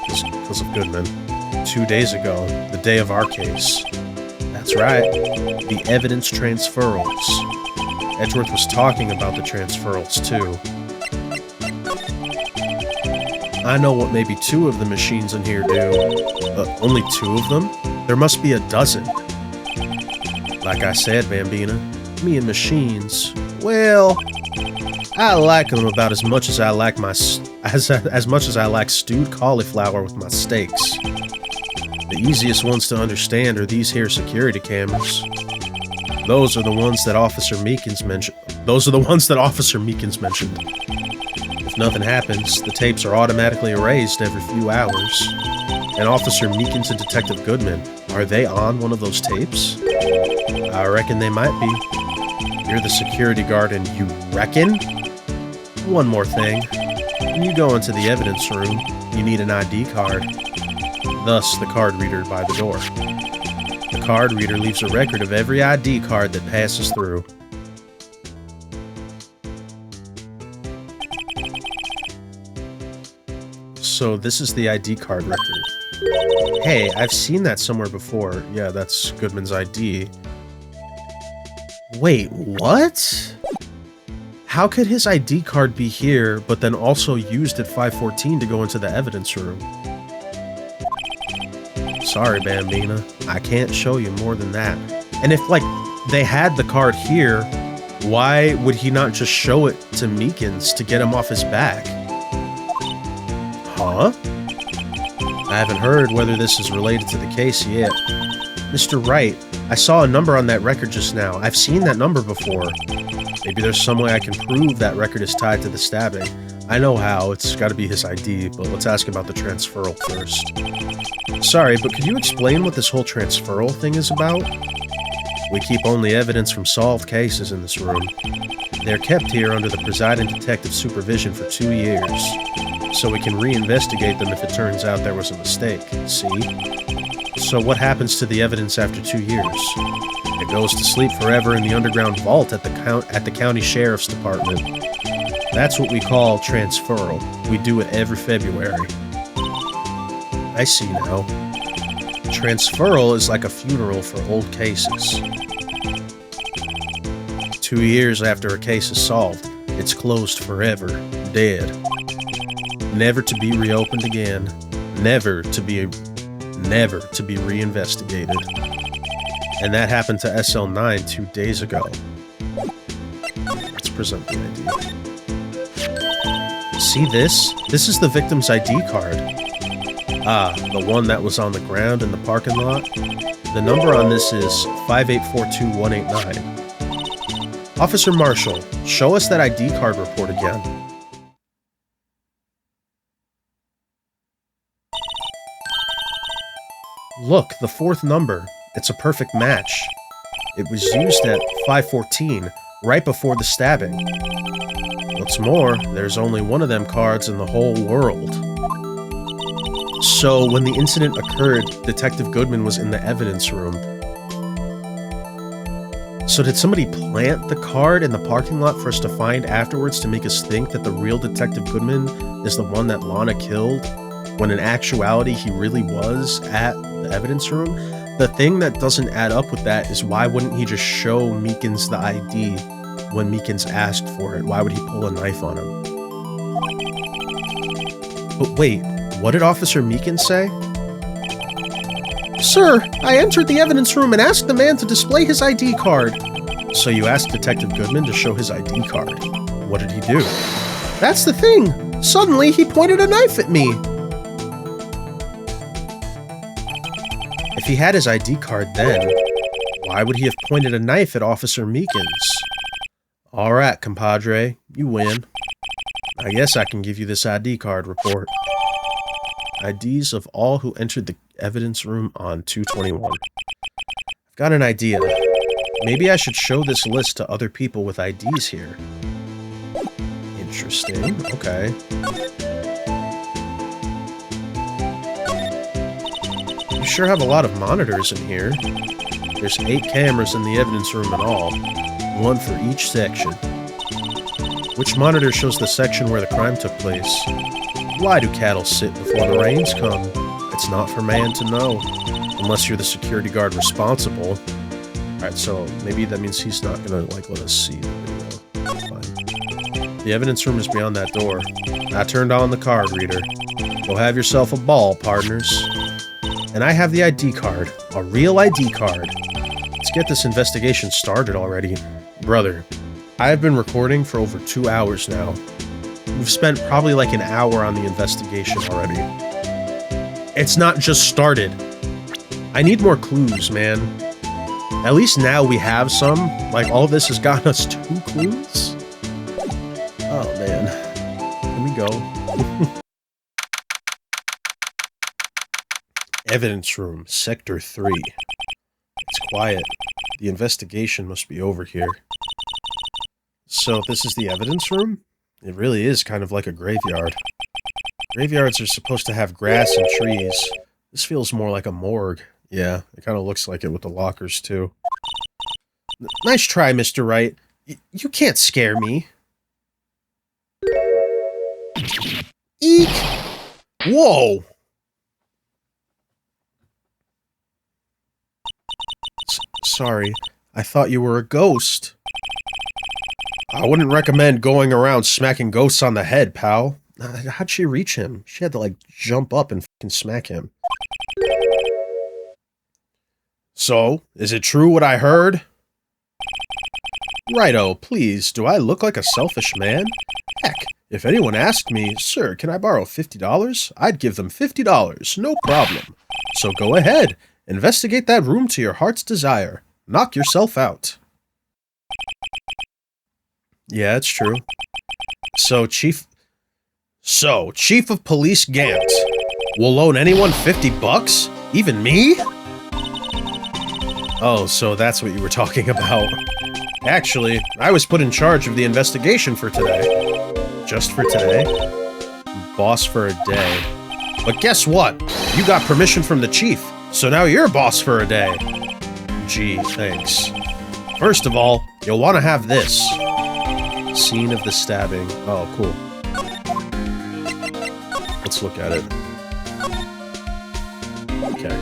Because of Goodman. 2 days ago, the day of our case. That's right, the evidence transferals. Edgeworth was talking about the transferals, too. I know what maybe 2 of the machines in here do. Only 2 of them? There must be a dozen. Like I said, Bambina, me and machines, well, I like them about as much as I like as much as I like stewed cauliflower with my steaks. The easiest ones to understand are these here security cameras. Those are the ones that Officer Meekins mentioned. If nothing happens, the tapes are automatically erased every few hours. And Officer Meekins and Detective Goodman, are they on one of those tapes? I reckon they might be. You're the security guard and you reckon? One more thing. When you go into the evidence room, you need an ID card. Thus, the card reader by the door. The card reader leaves a record of every ID card that passes through. So this is the ID card record. Hey, I've seen that somewhere before. Yeah, that's Goodman's ID. Wait, what? How could his ID card be here, but then also used at 514 to go into the evidence room? Sorry, Bambina. I can't show you more than that. And if, like, they had the card here, why would he not just show it to Meekins to get him off his back? Huh? I haven't heard whether this is related to the case yet. Mr. Wright, I saw a number on that record just now. I've seen that number before. Maybe there's some way I can prove that record is tied to the stabbing. I know how, it's gotta be his ID, but let's ask about the transferal first. Sorry, but could you explain what this whole transferal thing is about? We keep only evidence from solved cases in this room. They're kept here under the presiding detective's supervision for 2 years, so we can reinvestigate them if it turns out there was a mistake, see? So what happens to the evidence after 2 years? It goes to sleep forever in the underground vault at the county sheriff's department. That's what we call transferal. We do it every February. I see now. Transferal is like a funeral for old cases. 2 years after a case is solved, it's closed forever, dead. Never to be reopened again. Never to be reinvestigated. And that happened to SL9 2 days ago. Let's present the ID. See this? This is the victim's ID card. Ah, the one that was on the ground in the parking lot? The number on this is 5842189. Officer Marshall, show us that ID card report again. Look, the fourth number. It's a perfect match. It was used at 5:14, right before the stabbing. What's more, there's only one of them cards in the whole world. So, when the incident occurred, Detective Goodman was in the evidence room. So did somebody plant the card in the parking lot for us to find afterwards to make us think that the real Detective Goodman is the one that Lana killed, when in actuality he really was at the evidence room? The thing that doesn't add up with that is why wouldn't he just show Meekins the ID when Meekins asked for it? Why would he pull a knife on him? But wait, what did Officer Meekins say? Sir, I entered the evidence room and asked the man to display his ID card. So you asked Detective Goodman to show his ID card. What did he do? That's the thing! Suddenly, he pointed a knife at me! If he had his ID card then, why would he have pointed a knife at Officer Meekins? Alright, compadre, you win. I guess I can give you this ID card report. IDs of all who entered the evidence room on 2/21. I've got an idea. Maybe I should show this list to other people with IDs here. Interesting. Okay. You sure have a lot of monitors in here. There's 8 cameras in the evidence room in all, one for each section. Which monitor shows the section where the crime took place? Why do cattle sit before the rains come? It's not for man to know, unless you're the security guard responsible. Alright, so maybe that means he's not gonna, like, let us see the video. Fine. The evidence room is beyond that door. I turned on the card reader. Go have yourself a ball, partners. And I have the ID card. A real ID card. Let's get this investigation started already. Brother, I have been recording for over 2 hours now. We've spent probably like an hour on the investigation already. It's not just started. I need more clues, man. At least now we have some. Like, all this has gotten us 2 clues? Oh, man. Here we go. Evidence room, Sector 3. It's quiet. The investigation must be over here. So, this is the evidence room? It really is kind of like a graveyard. Graveyards are supposed to have grass and trees. This feels more like a morgue. Yeah, it kind of looks like it with the lockers, too. Nice try, Mr. Wright. You can't scare me. Eek! Whoa! Sorry, I thought you were a ghost. I wouldn't recommend going around smacking ghosts on the head, pal. How'd she reach him? She had to, like, jump up and fucking smack him. So, is it true what I heard? Righto, please, do I look like a selfish man? Heck, if anyone asked me, sir, can I borrow $50? I'd give them $50, no problem. So go ahead, investigate that room to your heart's desire. Knock yourself out. Yeah, it's true. So, Chief of Police Gant will loan anyone $50? Even me? Oh, so that's what you were talking about. Actually, I was put in charge of the investigation for today. Just for today? Boss for a day. But guess what? You got permission from the chief, so now you're boss for a day. Gee, thanks. First of all, you'll want to have this. Scene of the stabbing. Oh, cool. Let's look at it. Okay.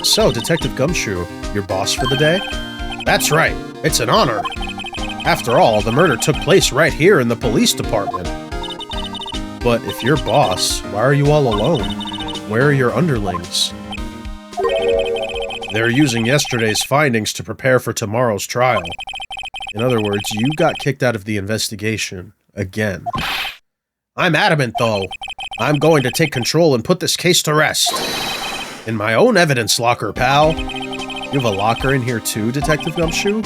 So, Detective Gumshoe, your boss for the day? That's right. It's an honor. After all, the murder took place right here in the police department. But if you're boss, why are you all alone? Where are your underlings? They're using yesterday's findings to prepare for tomorrow's trial. In other words, you got kicked out of the investigation. Again. I'm adamant, though. I'm going to take control and put this case to rest. In my own evidence locker, pal. You have a locker in here too, Detective Gumshoe?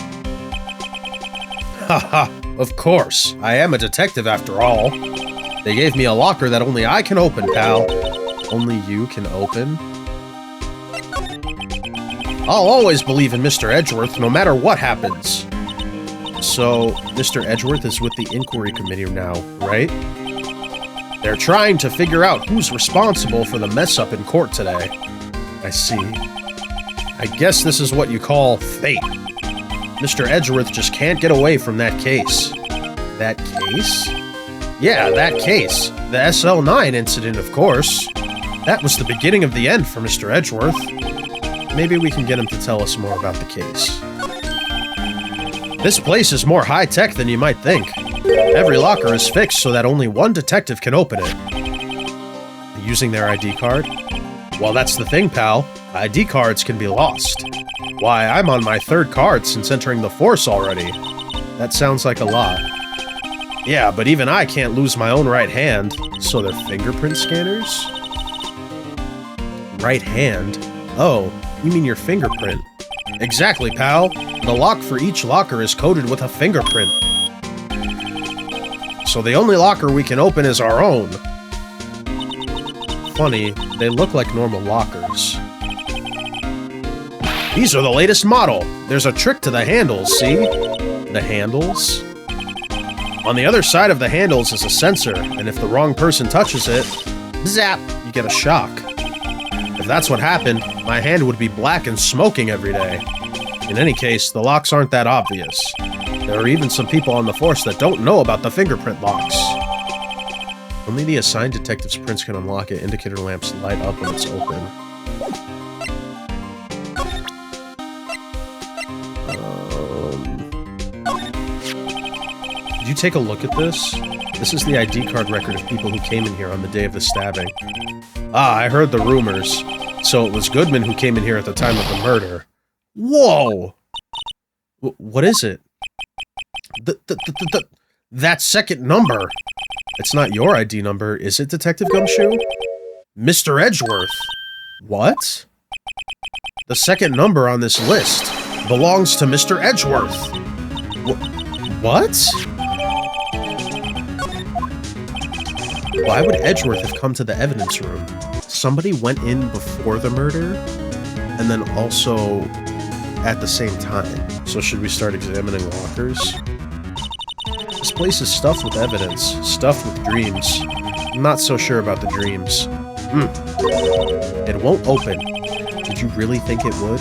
Haha, of course. I am a detective after all. They gave me a locker that only I can open, pal. Only you can open? I'll always believe in Mr. Edgeworth, no matter what happens. So, Mr. Edgeworth is with the inquiry committee now, right? They're trying to figure out who's responsible for the mess-up in court today. I see. I guess this is what you call fate. Mr. Edgeworth just can't get away from that case. That case? Yeah, that case. The SL9 incident, of course. That was the beginning of the end for Mr. Edgeworth. Maybe we can get him to tell us more about the case. This place is more high-tech than you might think. Every locker is fixed so that only one detective can open it. Using their ID card? Well, that's the thing, pal. ID cards can be lost. Why, I'm on my third card since entering the force already. That sounds like a lot. Yeah, but even I can't lose my own right hand. So they're fingerprint scanners? Right hand? Oh, you mean your fingerprint. Exactly, pal. The lock for each locker is coded with a fingerprint. So the only locker we can open is our own. Funny, they look like normal lockers. These are the latest model. There's a trick to the handles, see? The handles? On the other side of the handles is a sensor, and if the wrong person touches it, zap, you get a shock. If that's what happened, my hand would be black and smoking every day. In any case, the locks aren't that obvious. There are even some people on the force that don't know about the fingerprint locks. Only the assigned detective's prints can unlock it. Indicator lamps light up when it's open. Did you take a look at this? This is the ID card record of people who came in here on the day of the stabbing. Ah, I heard the rumors. So it was Goodman who came in here at the time of the murder. Whoa! What is it? That second number! It's not your ID number, is it, Detective Gumshoe? Mr. Edgeworth! What? The second number on this list belongs to Mr. Edgeworth! What? Why would Edgeworth have come to the evidence room? Somebody went in before the murder, and then also at the same time. So should we start examining lockers? This place is stuffed with evidence, stuffed with dreams. I'm not so sure about the dreams. It won't open. Did you really think it would?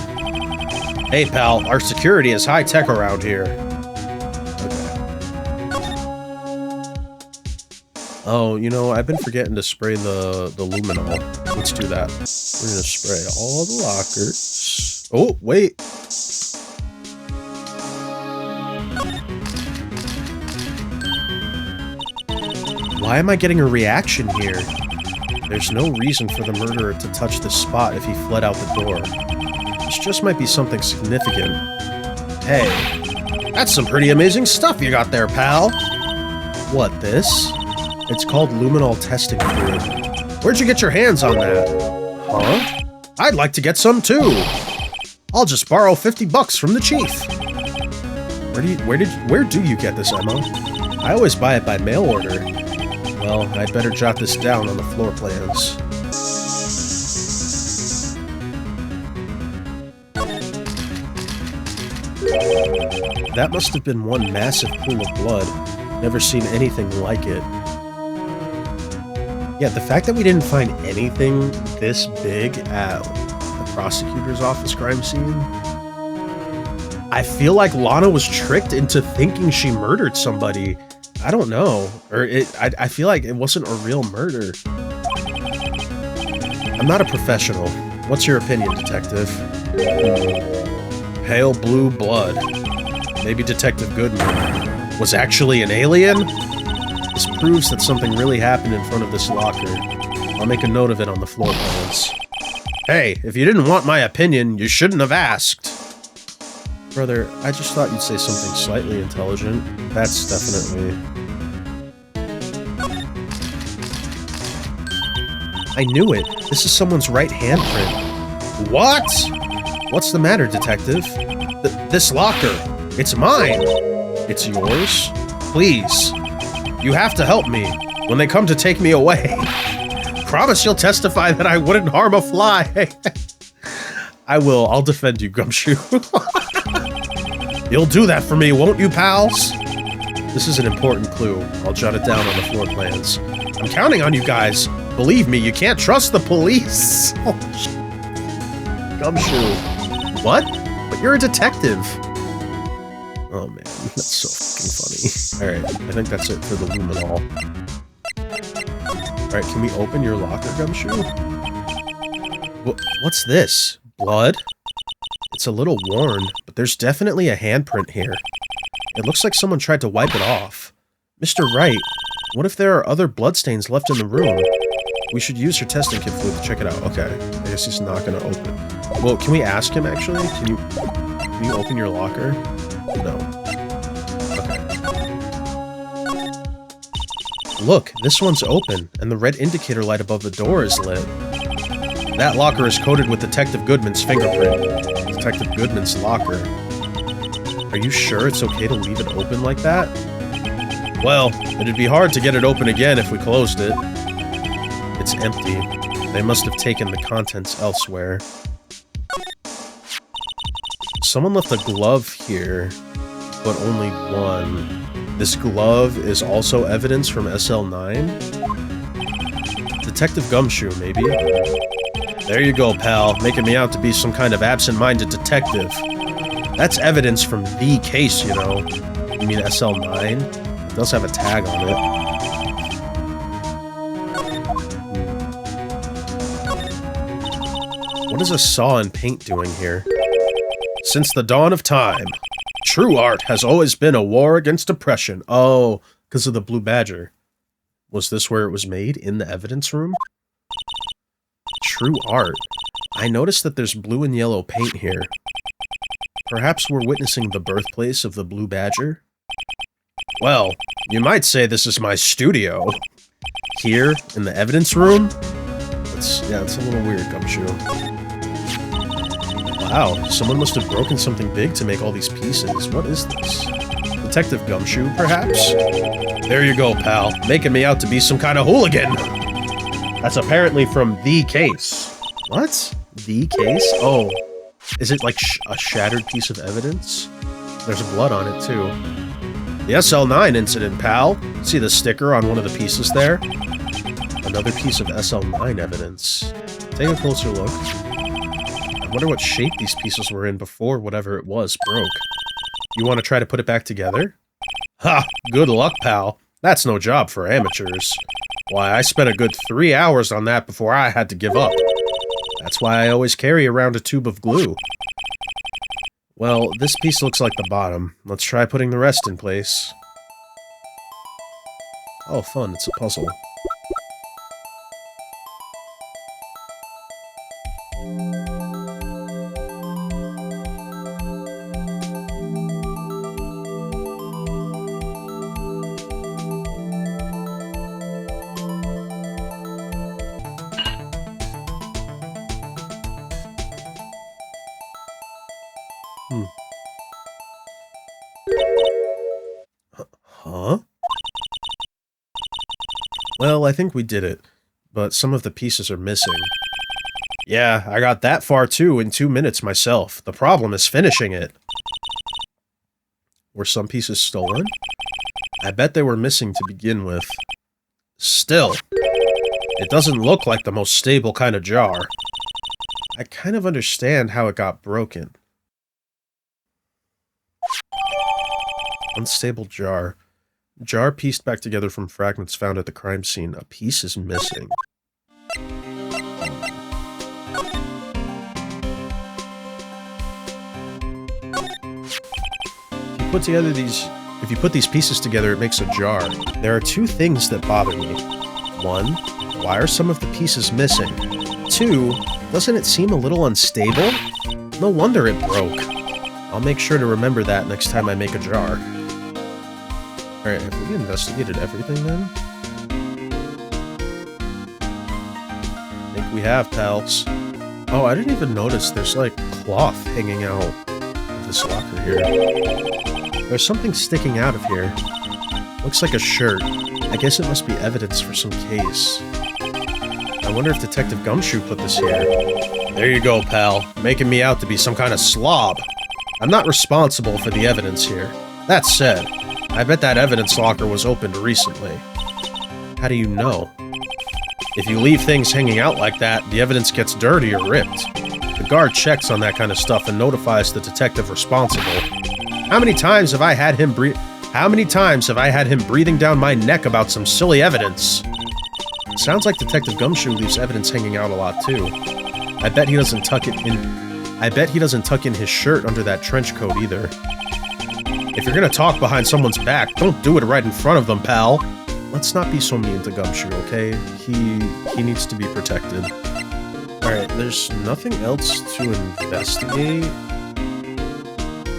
Hey pal, our security is high-tech around here. Oh, you know, I've been forgetting to spray the luminol. Let's do that. We're gonna spray all the lockers. Oh, wait. Why am I getting a reaction here? There's no reason for the murderer to touch this spot if he fled out the door. This just might be something significant. Hey, that's some pretty amazing stuff you got there, pal. What, this? It's called luminol testing fluid. Where'd you get your hands on that? Huh? I'd like to get some too. I'll just borrow $50 from the chief. Where do you get this ammo? I always buy it by mail order. Well, I'd better jot this down on the floor plans. that must have been one massive pool of blood. Never seen anything like it. Yeah, the fact that we didn't find anything this big at the prosecutor's office crime scene... I feel like Lana was tricked into thinking she murdered somebody. I don't know. Or I feel like it wasn't a real murder. I'm not a professional. What's your opinion, detective? Pale blue blood. Maybe Detective Goodman was actually an alien? This proves that something really happened in front of this locker. I'll make a note of it on the floor plans. Hey, if you didn't want my opinion, you shouldn't have asked. Brother, I just thought you'd say something slightly intelligent. That's definitely... I knew it. This is someone's right handprint. What? What's the matter, detective? This locker. It's mine. It's yours? Please. You have to help me when they come to take me away. Promise you'll testify that I wouldn't harm a fly. I will. I'll defend you, Gumshoe. You'll do that for me, won't you, pals? This is an important clue. I'll jot it down on the floor plans. I'm counting on you guys. Believe me, you can't trust the police. Oh, Gumshoe. What? But you're a detective. Oh man, that's so fucking funny. Alright, I think that's it for the luminol. Alright, can we open your locker, Gumshoe? What's this? Blood? It's a little worn, but there's definitely a handprint here. It looks like someone tried to wipe it off. Mr. Wright, what if there are other bloodstains left in the room? We should use your testing kit fluid to check it out. Okay, I guess he's not gonna open. Well, can we ask him, actually? Can you open your locker? No. Okay. Look, this one's open, and the red indicator light above the door is lit. That locker is coated with Detective Goodman's fingerprint. Detective Goodman's locker. Are you sure it's okay to leave it open like that? Well, it'd be hard to get it open again if we closed it. It's empty. They must have taken the contents elsewhere. Someone left a glove here, but only one. This glove is also evidence from SL9? Detective Gumshoe, maybe? There you go, pal, making me out to be some kind of absent-minded detective. That's evidence from the case, you know. You mean SL9? It does have a tag on it. What is a saw and paint doing here? Since the dawn of time, true art has always been a war against oppression. Oh, because of the blue badger. Was this where it was made? In the evidence room? True art. I noticed that there's blue and yellow paint here. Perhaps we're witnessing the birthplace of the blue badger? Well, you might say this is my studio. Here, in the evidence room? It's a little weird, Gumshoe. Wow, someone must have broken something big to make all these pieces. What is this? Detective Gumshoe, perhaps? There you go, pal. Making me out to be some kind of hooligan. That's apparently from the case. What? The case? Oh. Is it like a shattered piece of evidence? There's blood on it, too. The SL9 incident, pal. See the sticker on one of the pieces there? Another piece of SL9 evidence. Take a closer look. I wonder what shape these pieces were in before whatever it was broke. You want to try to put it back together? Ha! Good luck, pal. That's no job for amateurs. Why, I spent a good 3 hours on that before I had to give up. That's why I always carry around a tube of glue. Well, this piece looks like the bottom. Let's try putting the rest in place. Oh, fun. It's a puzzle. Huh? Well, I think we did it, but some of the pieces are missing. Yeah, I got that far too in 2 minutes myself. The problem is finishing it. Were some pieces stolen? I bet they were missing to begin with. Still, it doesn't look like the most stable kind of jar. I kind of understand how it got broken. Unstable jar. Jar pieced back together from fragments found at the crime scene. A piece is missing. If you put these pieces together, it makes a jar. There are two things that bother me. One, why are some of the pieces missing? Two, doesn't it seem a little unstable? No wonder it broke. I'll make sure to remember that next time I make a jar. Alright, have we investigated everything then? I think we have, pals. Oh, I didn't even notice there's like cloth hanging out of this locker here. There's something sticking out of here. Looks like a shirt. I guess it must be evidence for some case. I wonder if Detective Gumshoe put this here. There you go, pal. Making me out to be some kind of slob. I'm not responsible for the evidence here. That said, I bet that evidence locker was opened recently. How do you know? If you leave things hanging out like that, the evidence gets dirty or ripped. The guard checks on that kind of stuff and notifies the detective responsible. How many times have I had him breathing down my neck about some silly evidence? Sounds like Detective Gumshoe leaves evidence hanging out a lot too. I bet he doesn't tuck in his shirt under that trench coat either. If you're gonna talk behind someone's back, don't do it right in front of them, pal. Let's not be so mean to Gumshoe, okay? He needs to be protected. Alright, there's nothing else to investigate.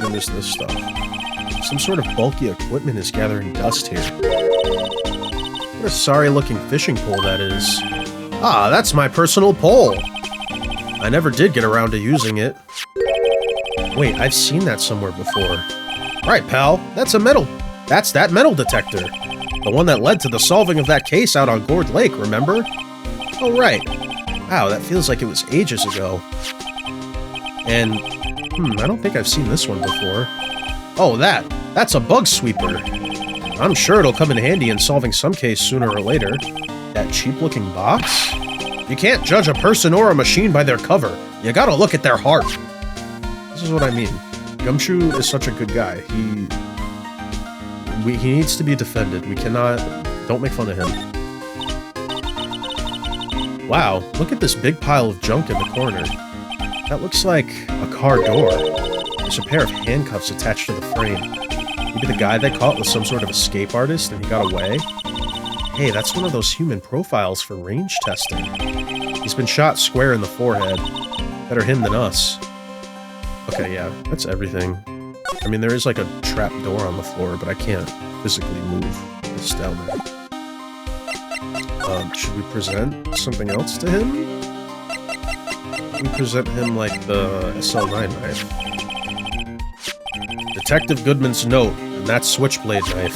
And there's this stuff. Some sort of bulky equipment is gathering dust here. What a sorry-looking fishing pole that is. Ah, that's my personal pole! I never did get around to using it. Wait, I've seen that somewhere before. Right, pal, that's that metal detector. The one that led to the solving of that case out on Gourd Lake, remember? Oh, right. Wow, that feels like it was ages ago. And, I don't think I've seen this one before. Oh, that's a bug sweeper. I'm sure it'll come in handy in solving some case sooner or later. That cheap-looking box? You can't judge a person or a machine by their cover. You gotta look at their heart. This is what I mean. Gumshoe is such a good guy. He needs to be defended. We cannot... Don't make fun of him. Wow, look at this big pile of junk in the corner. That looks like a car door. There's a pair of handcuffs attached to the frame. Maybe the guy they caught was some sort of escape artist and he got away? Hey, that's one of those human profiles for range testing. He's been shot square in the forehead. Better him than us. Okay, yeah, that's everything. I mean, there is like a trap door on the floor, but I can't physically move this down there. Should we present something else to him? We present him like the SL9 knife. Detective Goodman's note, and that switchblade knife.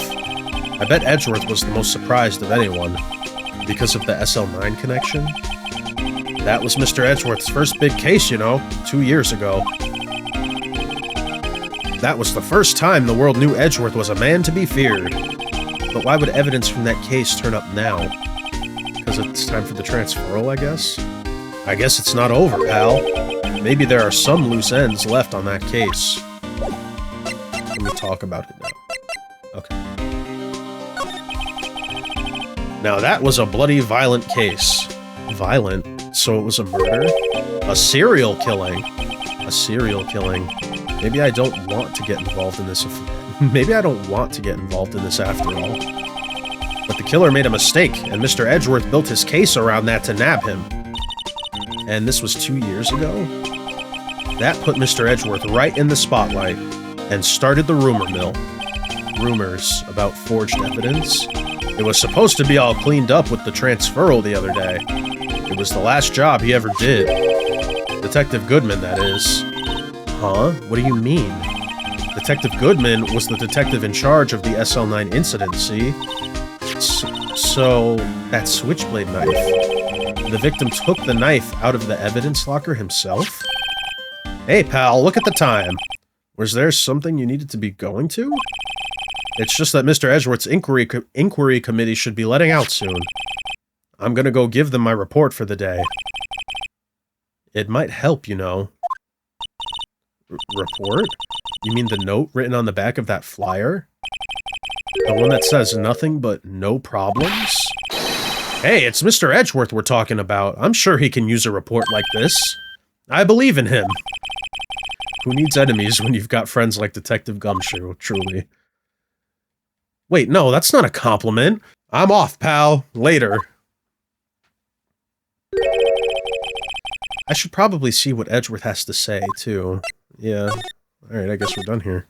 I bet Edgeworth was the most surprised of anyone, because of the SL9 connection. That was Mr. Edgeworth's first big case, you know, 2 years ago. That was the first time the world knew Edgeworth was a man to be feared. But why would evidence from that case turn up now? Because it's time for the transferal, I guess? I guess it's not over, pal. Maybe there are some loose ends left on that case. Let me talk about it now. Okay. Now that was a bloody violent case. Violent? So it was a murder? A serial killing. A serial killing. Maybe I don't want to get involved in this. Maybe I don't want to get involved in this after all. But the killer made a mistake, and Mr. Edgeworth built his case around that to nab him. And this was 2 years ago? That put Mr. Edgeworth right in the spotlight, and started the rumor mill. Rumors about forged evidence. It was supposed to be all cleaned up with the transferal the other day. It was the last job he ever did. Detective Goodman, that is. Huh? What do you mean? Detective Goodman was the detective in charge of the SL9 incident, see? So, that switchblade knife. The victim took the knife out of the evidence locker himself? Hey, pal, look at the time. Was there something you needed to be going to? It's just that Mr. Edgeworth's inquiry committee should be letting out soon. I'm gonna go give them my report for the day. It might help, you know. Report? You mean the note written on the back of that flyer? The one that says nothing but no problems? Hey, it's Mr. Edgeworth we're talking about. I'm sure he can use a report like this. I believe in him. Who needs enemies when you've got friends like Detective Gumshoe, truly? Wait, no, that's not a compliment. I'm off, pal. Later. I should probably see what Edgeworth has to say, too. Yeah. Alright, I guess we're done here.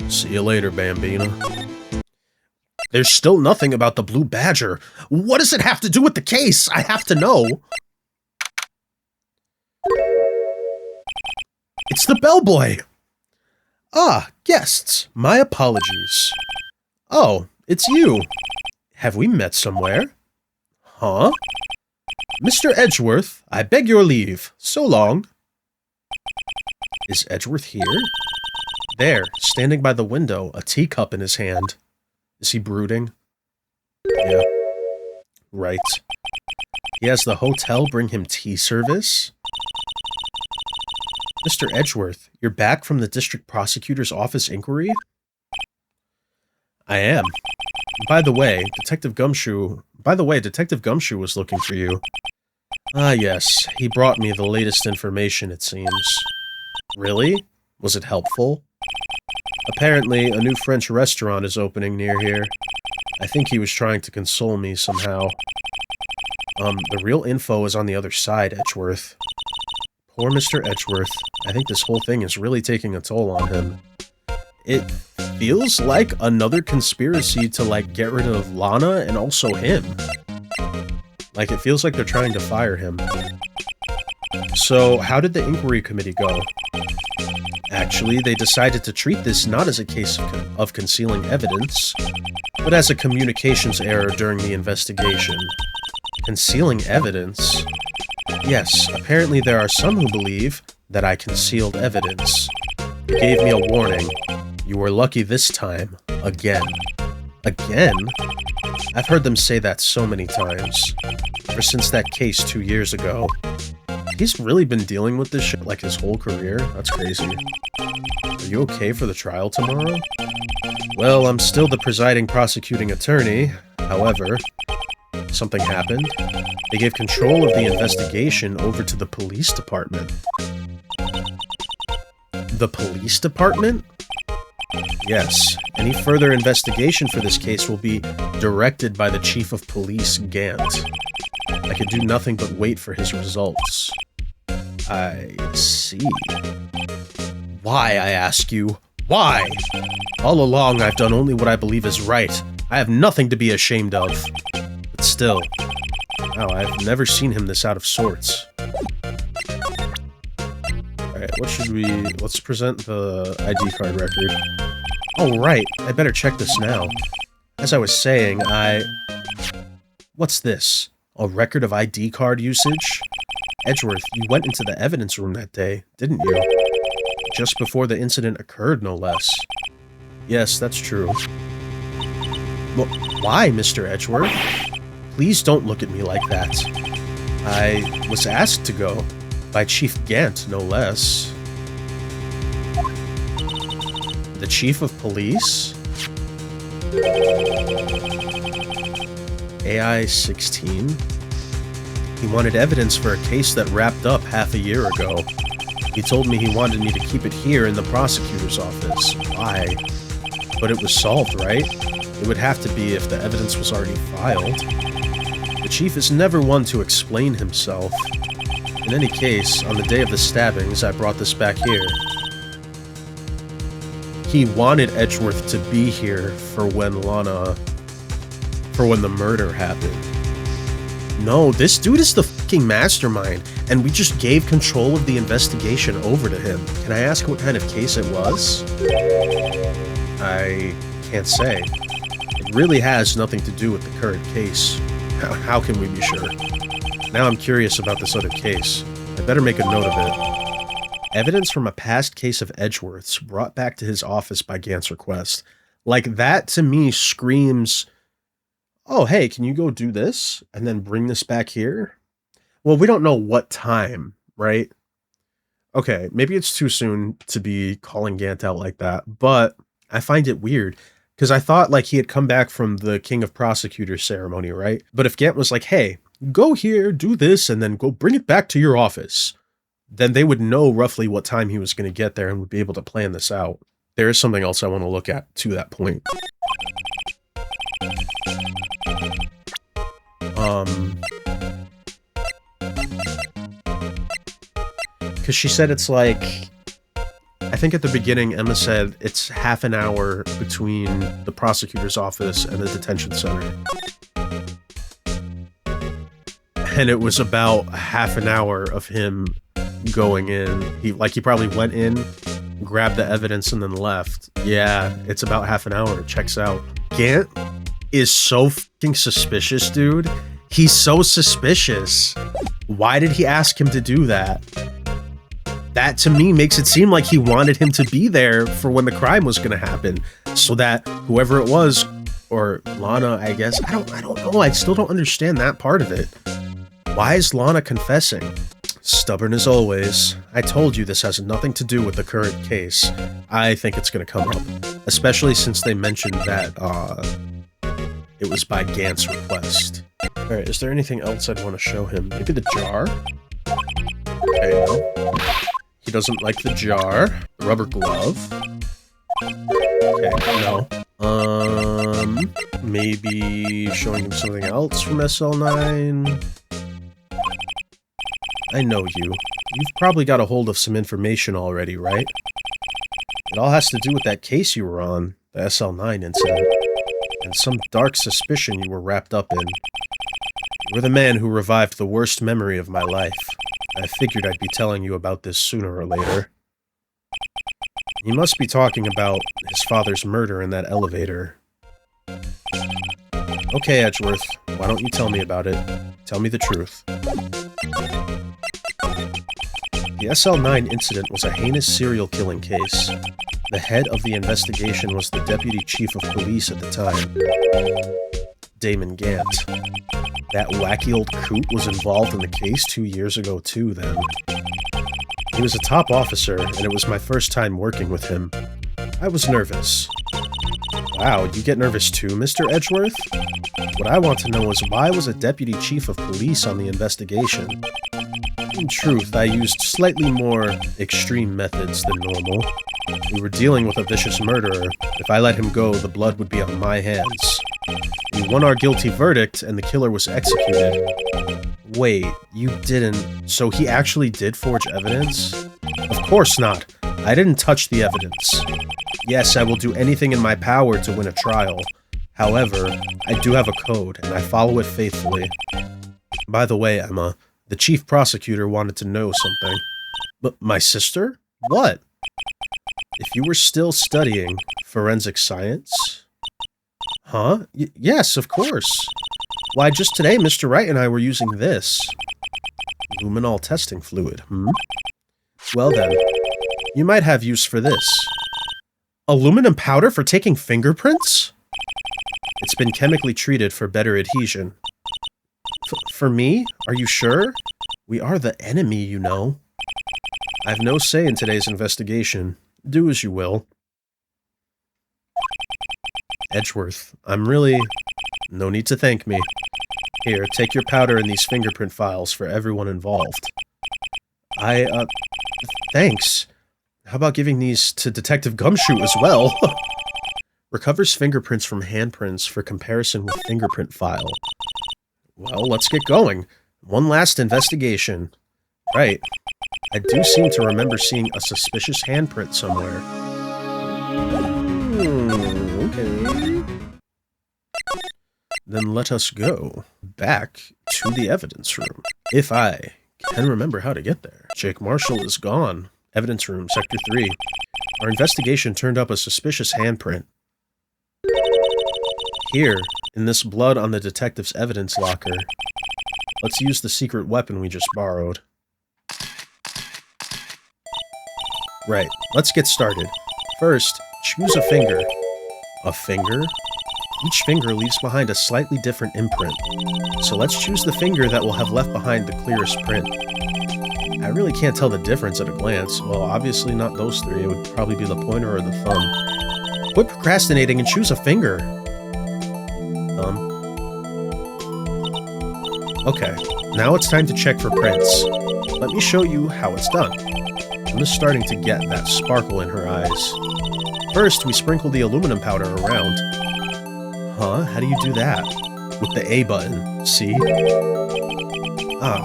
See you later, Bambina. There's still nothing about the Blue Badger. What does it have to do with the case? I have to know. It's the bellboy! Ah, guests. My apologies. Oh, it's you. Have we met somewhere? Huh? Mr. Edgeworth, I beg your leave. So long. Is Edgeworth here? There, standing by the window, a teacup in his hand. Is he brooding? Yeah. Right. He has the hotel bring him tea service? Mr. Edgeworth, you're back from the district prosecutor's office inquiry? I am. By the way, Detective Gumshoe was looking for you. Ah, yes. He brought me the latest information, it seems. Really? Was it helpful? Apparently, a new French restaurant is opening near here. I think he was trying to console me somehow. The real info is on the other side, Edgeworth. Poor Mr. Edgeworth. I think this whole thing is really taking a toll on him. It feels like another conspiracy to, like, get rid of Lana and also him. Like, it feels like they're trying to fire him. So, how did the inquiry committee go? Actually, they decided to treat this not as a case of concealing evidence, but as a communications error during the investigation. Concealing evidence? Yes, apparently there are some who believe that I concealed evidence. They gave me a warning. You were lucky this time. Again. Again? I've heard them say that so many times. Ever since that case 2 years ago. He's really been dealing with this shit like his whole career? That's crazy. Are you okay for the trial tomorrow? Well, I'm still the presiding prosecuting attorney. However, something happened. They gave control of the investigation over to the police department. The police department? Yes. Any further investigation for this case will be directed by the chief of police, Gant. I could do nothing but wait for his results. I see. Why, I ask you? Why? All along, I've done only what I believe is right. I have nothing to be ashamed of. But still, wow, I've never seen him this out of sorts. Alright, what should we... Let's present the ID card record. Oh, right. I better check this now. As I was saying, What's this? A record of ID card usage? Edgeworth, you went into the evidence room that day, didn't you? Just before the incident occurred, no less. Yes, that's true. Why, Mr. Edgeworth? Please don't look at me like that. I was asked to go. By Chief Gant, no less. The Chief of Police? AI-16? He wanted evidence for a case that wrapped up half a year ago. He told me he wanted me to keep it here in the prosecutor's office. Why? But it was solved, right? It would have to be if the evidence was already filed. The chief is never one to explain himself. In any case, on the day of the stabbings, I brought this back here. He wanted Edgeworth to be here for when the murder happened. No, this dude is the fucking mastermind, and we just gave control of the investigation over to him. Can I ask what kind of case it was? I can't say. It really has nothing to do with the current case. How can we be sure? Now I'm curious about this other case. I better make a note of it. Evidence from a past case of Edgeworth's brought back to his office by Gant's request. Like, that to me screams, oh, hey, can you go do this and then bring this back here? Well, we don't know what time, right? Okay, maybe it's too soon to be calling Gant out like that, but I find it weird because I thought like he had come back from the King of Prosecutors ceremony, right? But if Gant was like, hey, go here, do this, and then go bring it back to your office, then they would know roughly what time he was going to get there and would be able to plan this out. There is something else I want to look at to that point. Because she said it's like, I think at the beginning Emma said it's half an hour between the prosecutor's office and the detention center. And it was about half an hour of him going in. He probably went in, grabbed the evidence, and then left. Yeah, it's about half an hour. It checks out. Gant is so fucking suspicious, dude. He's so suspicious. Why did he ask him to do that? That, to me, makes it seem like he wanted him to be there for when the crime was going to happen. So that whoever it was, or Lana, I guess, I don't know. I still don't understand that part of it. Why is Lana confessing? Stubborn as always. I told you this has nothing to do with the current case. I think it's going to come up. Especially since they mentioned that it was by Gant's request. Alright, is there anything else I'd want to show him? Maybe the jar? Okay, no. He doesn't like the jar. The rubber glove. Okay, no. Maybe showing him something else from SL9? I know you. You've probably got a hold of some information already, right? It all has to do with that case you were on, the SL9 incident, and some dark suspicion you were wrapped up in. You were the man who revived the worst memory of my life. I figured I'd be telling you about this sooner or later. You must be talking about his father's murder in that elevator. Okay, Edgeworth, why don't you tell me about it? Tell me the truth. The SL9 incident was a heinous serial killing case. The head of the investigation was the deputy chief of police at the time, Damon Gant. That wacky old coot was involved in the case 2 years ago too, then. He was a top officer, and it was my first time working with him. I was nervous. Wow, you get nervous too, Mr. Edgeworth? What I want to know is why was a deputy chief of police on the investigation? In truth, I used slightly more extreme methods than normal. We were dealing with a vicious murderer. If I let him go, the blood would be on my hands. We won our guilty verdict, and the killer was executed. Wait, you didn't... So he actually did forge evidence? Of course not. I didn't touch the evidence. Yes, I will do anything in my power to win a trial. However, I do have a code, and I follow it faithfully. By the way, Emma, the chief prosecutor wanted to know something. But my sister? What? If you were still studying forensic science... Huh? Yes, of course. Why, just today, Mr. Wright and I were using this. Luminol testing fluid, Well then, you might have use for this. Aluminum powder for taking fingerprints? It's been chemically treated for better adhesion. For me? Are you sure? We are the enemy, you know. I've no say in today's investigation. Do as you will. Edgeworth, I'm really... No need to thank me. Here, take your powder and these fingerprint files for everyone involved. Thanks. How about giving these to Detective Gumshoe as well? Recovers fingerprints from handprints for comparison with fingerprint file. Well, let's get going. One last investigation. Right. I do seem to remember seeing a suspicious handprint somewhere. Okay. Then let us go back to the evidence room. If I can remember how to get there. Jake Marshall is gone. Evidence room, Sector 3. Our investigation turned up a suspicious handprint. Here, in this blood on the detective's evidence locker. Let's use the secret weapon we just borrowed. Right, let's get started. First, choose a finger. A finger? Each finger leaves behind a slightly different imprint. So let's choose the finger that will have left behind the clearest print. I really can't tell the difference at a glance. Well, obviously not those three. It would probably be the pointer or the thumb. Quit procrastinating and choose a finger. Thumb. Okay, now it's time to check for prints. Let me show you how it's done. I'm just starting to get that sparkle in her eyes. First, we sprinkle the aluminum powder around. Huh? How do you do that? With the A button, see? Ah,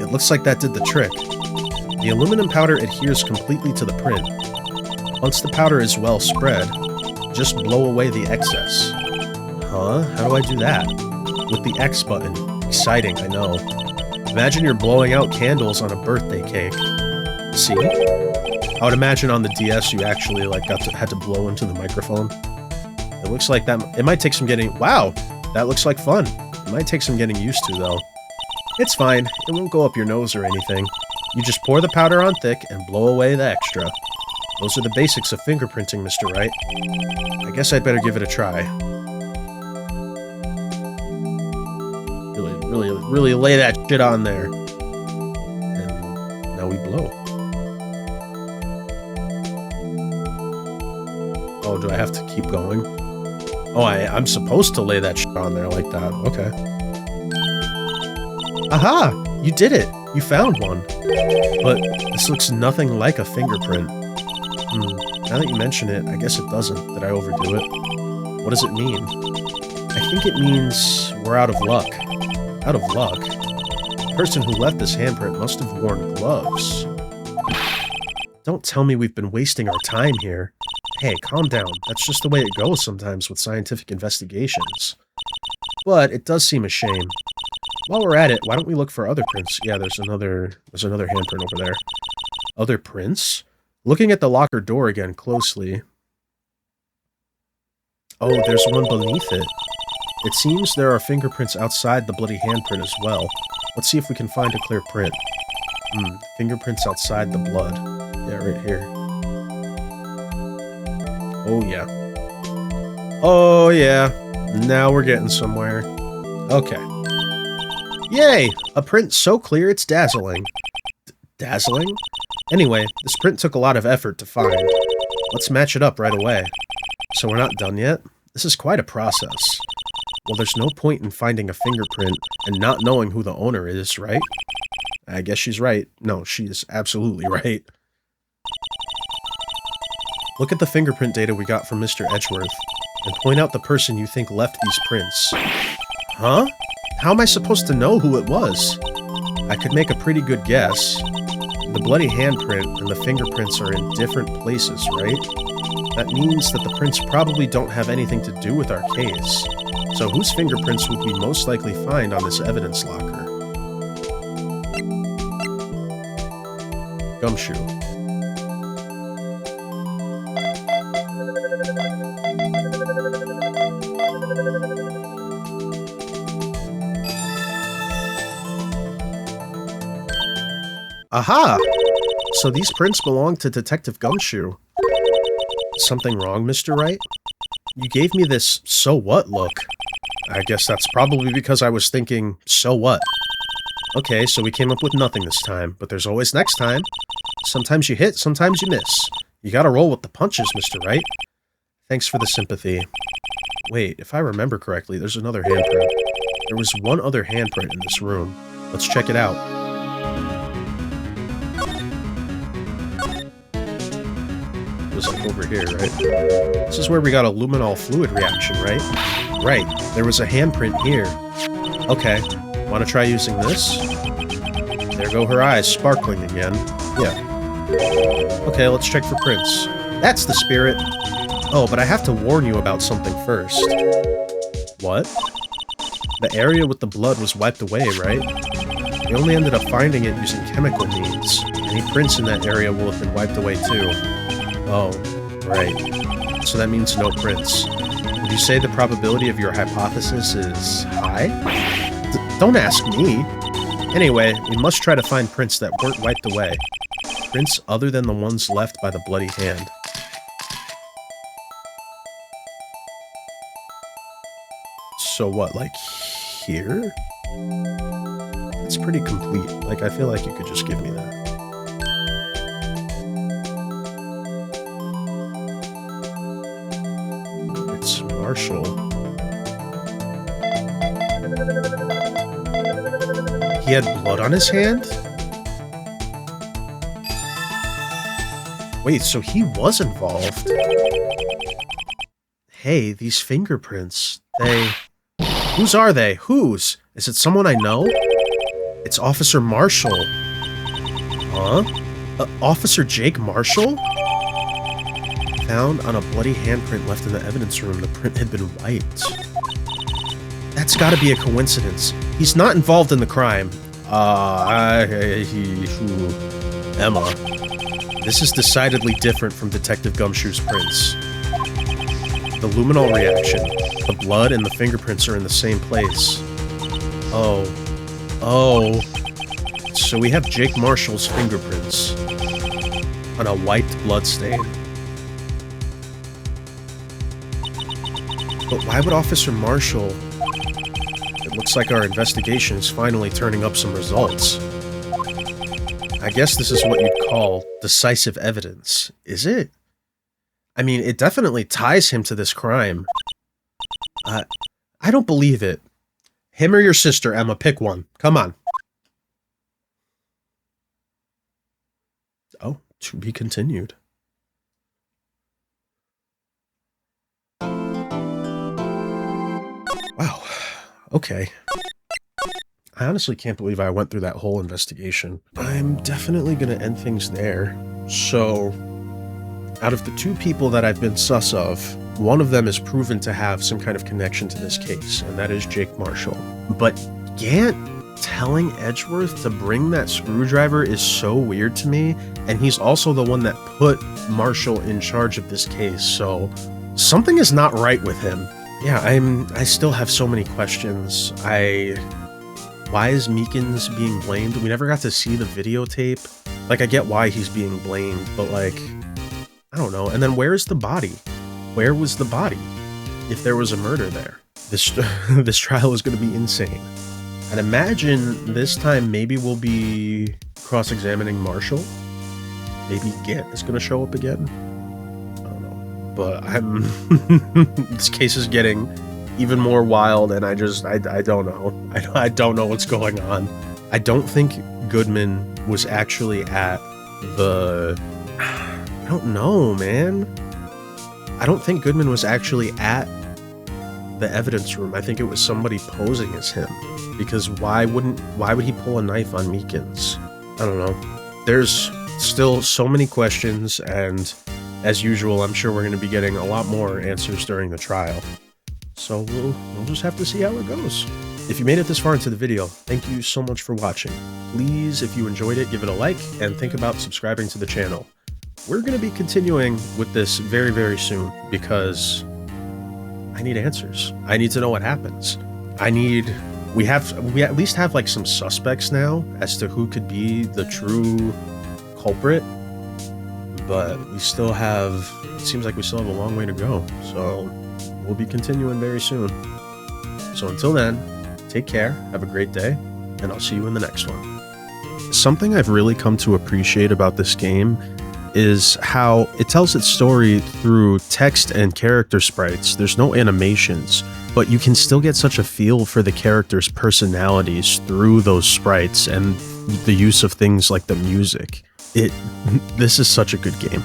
it looks like that did the trick. The aluminum powder adheres completely to the print. Once the powder is well spread, just blow away the excess. Huh? How do I do that? With the X button. Exciting, I know. Imagine you're blowing out candles on a birthday cake. See? I would imagine on the DS you actually had to blow into the microphone. It looks like that. It might take some getting. Wow, that looks like fun. It might take some getting used to though. It's fine. It won't go up your nose or anything. You just pour the powder on thick and blow away the extra. Those are the basics of fingerprinting, Mr. Wright. I guess I'd better give it a try. Really lay that shit on there. And now we blow. Oh, do I have to keep going? Oh, I'm supposed to lay that shit on there like that. Okay. Aha! You did it! You found one. But this looks nothing like a fingerprint. Now that you mention it, I guess it doesn't. Did I overdo it? What does it mean? I think it means we're out of luck. Out of luck? The person who left this handprint must have worn gloves. Don't tell me we've been wasting our time here. Hey, calm down. That's just the way it goes sometimes with scientific investigations. But it does seem a shame. While we're at it, why don't we look for other prints? Yeah, there's another handprint over there. Other prints? Looking at the locker door again closely. Oh, there's one beneath it. It seems there are fingerprints outside the bloody handprint as well. Let's see if we can find a clear print. Fingerprints outside the blood. Yeah, right here. Oh, yeah. Oh, yeah. Now we're getting somewhere. Okay. Yay! A print so clear it's dazzling. Dazzling? Anyway, this print took a lot of effort to find. Let's match it up right away. So we're not done yet? This is quite a process. Well, there's no point in finding a fingerprint and not knowing who the owner is, right? I guess she's right. No, she is absolutely right. Look at the fingerprint data we got from Mr. Edgeworth, and point out the person you think left these prints. Huh? How am I supposed to know who it was? I could make a pretty good guess. The bloody handprint and the fingerprints are in different places, right? That means that the prints probably don't have anything to do with our case. So whose fingerprints would we most likely find on this evidence locker? Gumshoe. Aha! So these prints belong to Detective Gumshoe. Something wrong, Mr. Wright? You gave me this so what look. I guess that's probably because I was thinking, so what? Okay, so we came up with nothing this time, but there's always next time. Sometimes you hit, sometimes you miss. You gotta roll with the punches, Mr. Wright. Thanks for the sympathy. Wait, if I remember correctly, there's another handprint. There was one other handprint in this room. Let's check it out. It was like over here, right? This is where we got a luminol fluid reaction, right? Right, there was a handprint here. Okay, wanna try using this? There go her eyes, sparkling again. Yeah. Okay, let's check for prints. That's the spirit! Oh, but I have to warn you about something first. What? The area with the blood was wiped away, right? We only ended up finding it using chemical means. Any prints in that area will have been wiped away too. Oh, right. So that means no prints. Would you say the probability of your hypothesis is high? Don't ask me! Anyway, we must try to find prints that weren't wiped away. prints other than the ones left by the bloody hand. So what, like here? It's pretty complete. Like, I feel like you could just give me that. It's Marshall. He had blood on his hand? Wait, so he was involved. Hey, these fingerprints, whose are they? Whose? Is it someone I know? It's Officer Marshall. Huh? Officer Jake Marshall? Found on a bloody handprint left in the evidence room. The print had been wiped. That's gotta be a coincidence. He's not involved in the crime. Emma. This is decidedly different from Detective Gumshoe's prints. The luminol reaction. The blood and the fingerprints are in the same place. Oh. So we have Jake Marshall's fingerprints on a wiped blood stain. But why would Officer Marshall... It looks like our investigation is finally turning up some results. I guess this is what you'd call decisive evidence, is it? I mean, it definitely ties him to this crime. I don't believe it. Him or your sister, Emma, pick one. Come on. Oh, to be continued. Wow. Okay. I honestly can't believe I went through that whole investigation. I'm definitely gonna end things there. So, out of the two people that I've been sus of, one of them is proven to have some kind of connection to this case, and that is Jake Marshall. But Gant telling Edgeworth to bring that screwdriver is so weird to me, and he's also the one that put Marshall in charge of this case, so something is not right with him. Yeah, I still have so many questions. Why is Meekins being blamed? We never got to see the videotape. Like, I get why he's being blamed, but like, I don't know. And then where's the body? Where was the body? If there was a murder there. This trial is going to be insane. I'd imagine this time maybe we'll be cross-examining Marshall. Maybe Gant is going to show up again. I don't know. But this case is getting even more wild, and I don't know. I don't know what's going on. I don't think Goodman was actually at the... I don't know, man. I don't think Goodman was actually at the evidence room. I think it was somebody posing as him. Because why would he pull a knife on Meekins? I don't know. There's still so many questions, and as usual, I'm sure we're going to be getting a lot more answers during the trial. So we'll just have to see how it goes. If you made it this far into the video, thank you so much for watching. Please, if you enjoyed it, give it a like, and think about subscribing to the channel. We're going to be continuing with this very, very soon, because I need answers. I need to know what happens. We at least have like some suspects now as to who could be the true culprit, but it seems like we still have a long way to go. So we'll be continuing very soon. So until then, take care, have a great day, and I'll see you in the next one. Something I've really come to appreciate about this game is how it tells its story through text and character sprites. There's no animations, but you can still get such a feel for the characters' personalities through those sprites and the use of things like the music. This is such a good game.